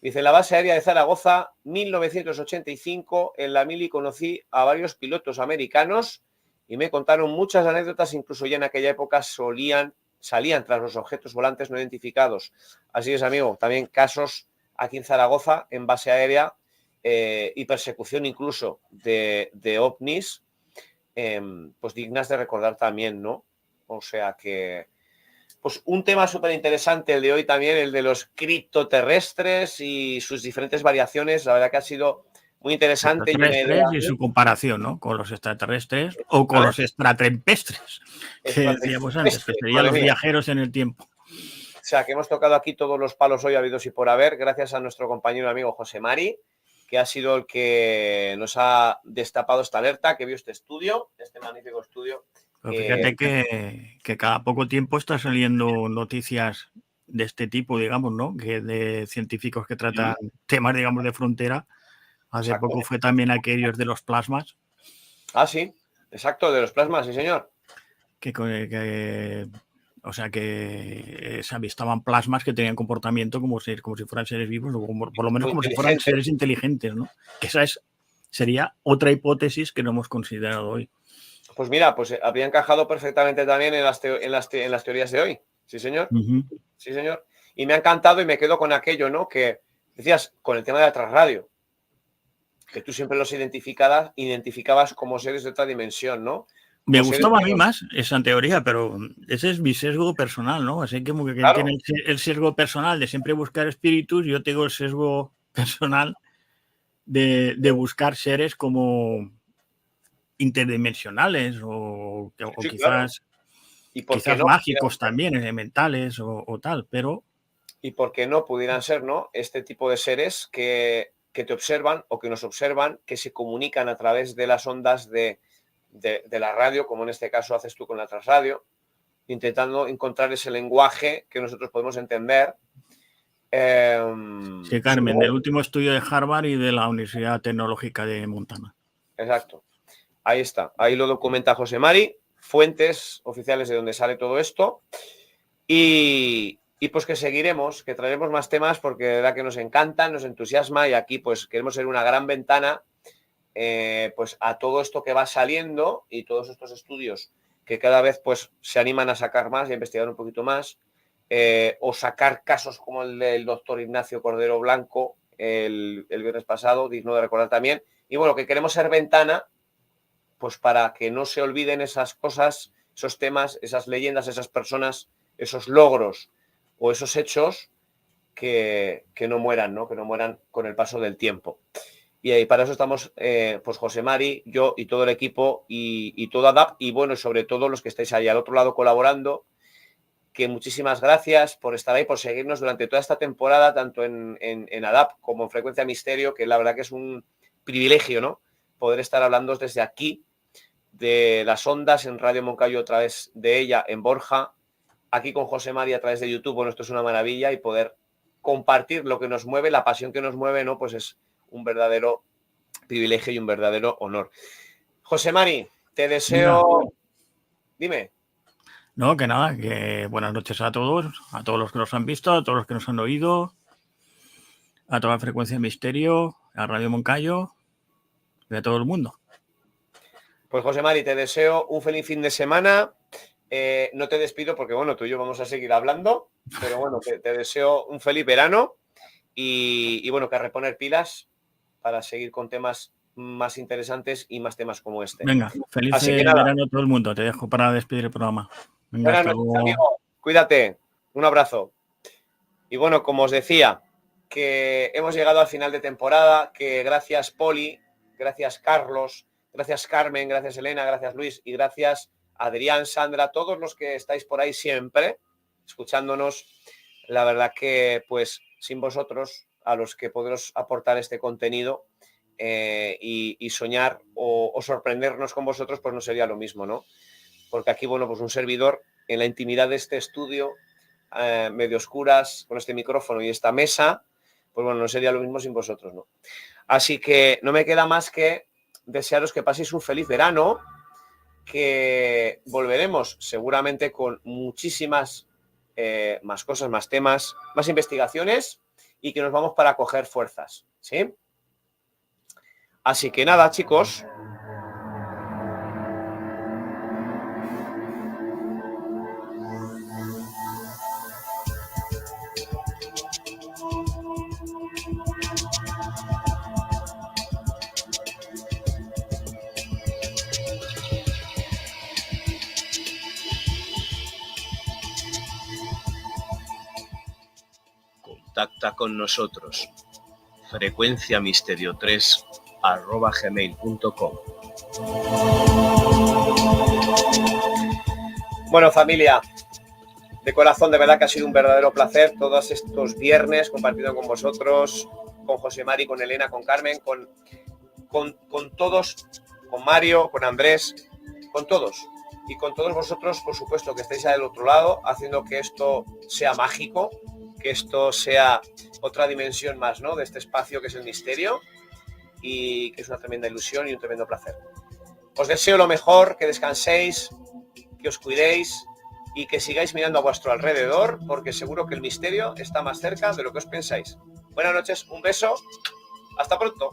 Dice, en la base aérea de Zaragoza, 1985, en la mili conocí a varios pilotos americanos y me contaron muchas anécdotas, incluso ya en aquella época salían tras los objetos volantes no identificados. Así es, amigo, también casos aquí en Zaragoza, en base aérea, y persecución incluso de ovnis, pues dignas de recordar también, ¿no? O sea que... Pues un tema súper interesante el de hoy también, el de los criptoterrestres y sus diferentes variaciones. La verdad que ha sido muy interesante. Y su comparación, ¿no?, con los extraterrestres o con los extraterrestres, que decíamos antes, que serían los viajeros en el tiempo. O sea, que hemos tocado aquí todos los palos hoy habidos y por haber, gracias a nuestro compañero y amigo José Mari, que ha sido el que nos ha destapado esta alerta, que vio este estudio, este magnífico estudio. Pero fíjate que cada poco tiempo está saliendo noticias de este tipo, digamos, ¿no?, que de científicos que tratan temas, digamos, de frontera. Hace poco fue también aquellos de los plasmas. Ah, sí, exacto, de los plasmas, sí, señor. O sea, que se avistaban plasmas que tenían comportamiento como si fueran seres vivos, o por lo menos como si fueran seres inteligentes, ¿no? Que esa sería otra hipótesis que no hemos considerado hoy. Pues mira, pues habría encajado perfectamente también en las teorías de hoy. Sí, señor. Sí, señor. Y me ha encantado y me quedo con aquello, ¿no?, que decías con el tema de la transradio, que tú siempre los identificabas como seres de otra dimensión, ¿no? Me gustaba a mí más esa teoría, pero ese es mi sesgo personal, ¿no? Así que claro, tiene el sesgo personal de siempre buscar espíritus, yo tengo el sesgo personal de buscar seres como interdimensionales o sí, quizás, claro. quizás mágicos también, elementales o tal, pero... Y por qué no pudieran ser, ¿no?, este tipo de seres que te observan o que nos observan, que se comunican a través de las ondas de la radio, como en este caso haces tú con la transradio, intentando encontrar ese lenguaje que nosotros podemos entender. Sí, Carmen, del último estudio de Harvard y de la Universidad Tecnológica de Montana. Exacto. Ahí está. Ahí lo documenta José Mari, fuentes oficiales de donde sale todo esto. Y pues que seguiremos, que traeremos más temas porque de verdad que nos encantan, nos entusiasma y aquí pues queremos ser una gran ventana pues a todo esto que va saliendo y todos estos estudios que cada vez pues se animan a sacar más y a investigar un poquito más, o sacar casos como el del doctor Ignacio Cordero Blanco el viernes pasado, digno de recordar también. Y bueno, que queremos ser ventana pues para que no se olviden esas cosas, esos temas, esas leyendas, esas personas, esos logros o esos hechos que no mueran, ¿no? Que no mueran con el paso del tiempo. Y para eso estamos, pues José Mari, yo y todo el equipo y todo ADAP y bueno, sobre todo los que estáis ahí al otro lado colaborando, que muchísimas gracias por estar ahí, por seguirnos durante toda esta temporada, tanto en ADAP como en Frecuencia Misterio, que la verdad que es un privilegio, ¿no? Poder estar hablando desde aquí, de las ondas en Radio Moncayo a través de ella en Borja, aquí con José Mari a través de YouTube. Bueno, esto es una maravilla y poder compartir lo que nos mueve, la pasión que nos mueve, ¿no? Pues es un verdadero privilegio y un verdadero honor. José Mari, te deseo... Dime. No, que nada, que buenas noches a todos los que nos han visto, a todos los que nos han oído, a toda Frecuencia Misterio, a Radio Moncayo y a todo el mundo. Pues José Mari, te deseo un feliz fin de semana. No te despido porque, bueno, tú y yo vamos a seguir hablando, pero bueno, te deseo un feliz verano y bueno, que a reponer pilas para seguir con temas más interesantes y más temas como este. Venga, feliz verano a todo el mundo. Te dejo para despedir el programa. Venga, buenas noches, amigo. Cuídate. Un abrazo. Y bueno, como os decía, que hemos llegado al final de temporada, que gracias Poli, gracias Carlos, gracias Carmen, gracias Elena, gracias Luis y gracias Adrián, Sandra, todos los que estáis por ahí siempre escuchándonos. La verdad que pues sin vosotros, a los que podemos aportar este contenido y soñar o sorprendernos con vosotros, pues no sería lo mismo, ¿no? Porque aquí, bueno, pues un servidor en la intimidad de este estudio, medio oscuras, con este micrófono y esta mesa, pues bueno, no sería lo mismo sin vosotros, ¿no? Así que no me queda más que desearos que paséis un feliz verano, que volveremos seguramente con muchísimas más cosas, más temas, más investigaciones y que nos vamos para coger fuerzas, ¿sí? Así que nada, chicos. Contacta con nosotros. frecuenciamisterio3@gmail.com. Bueno, familia, de corazón, de verdad que ha sido un verdadero placer todos estos viernes compartiendo con vosotros, con José Mari, con Elena, con Carmen, con todos, con Mario, con Andrés, con todos. Y con todos vosotros, por supuesto, que estáis al otro lado, haciendo que esto sea mágico, que esto sea otra dimensión más, ¿no?, de este espacio que es el misterio y que es una tremenda ilusión y un tremendo placer. Os deseo lo mejor, que descanséis, que os cuidéis y que sigáis mirando a vuestro alrededor, porque seguro que el misterio está más cerca de lo que os pensáis. Buenas noches, un beso, hasta pronto.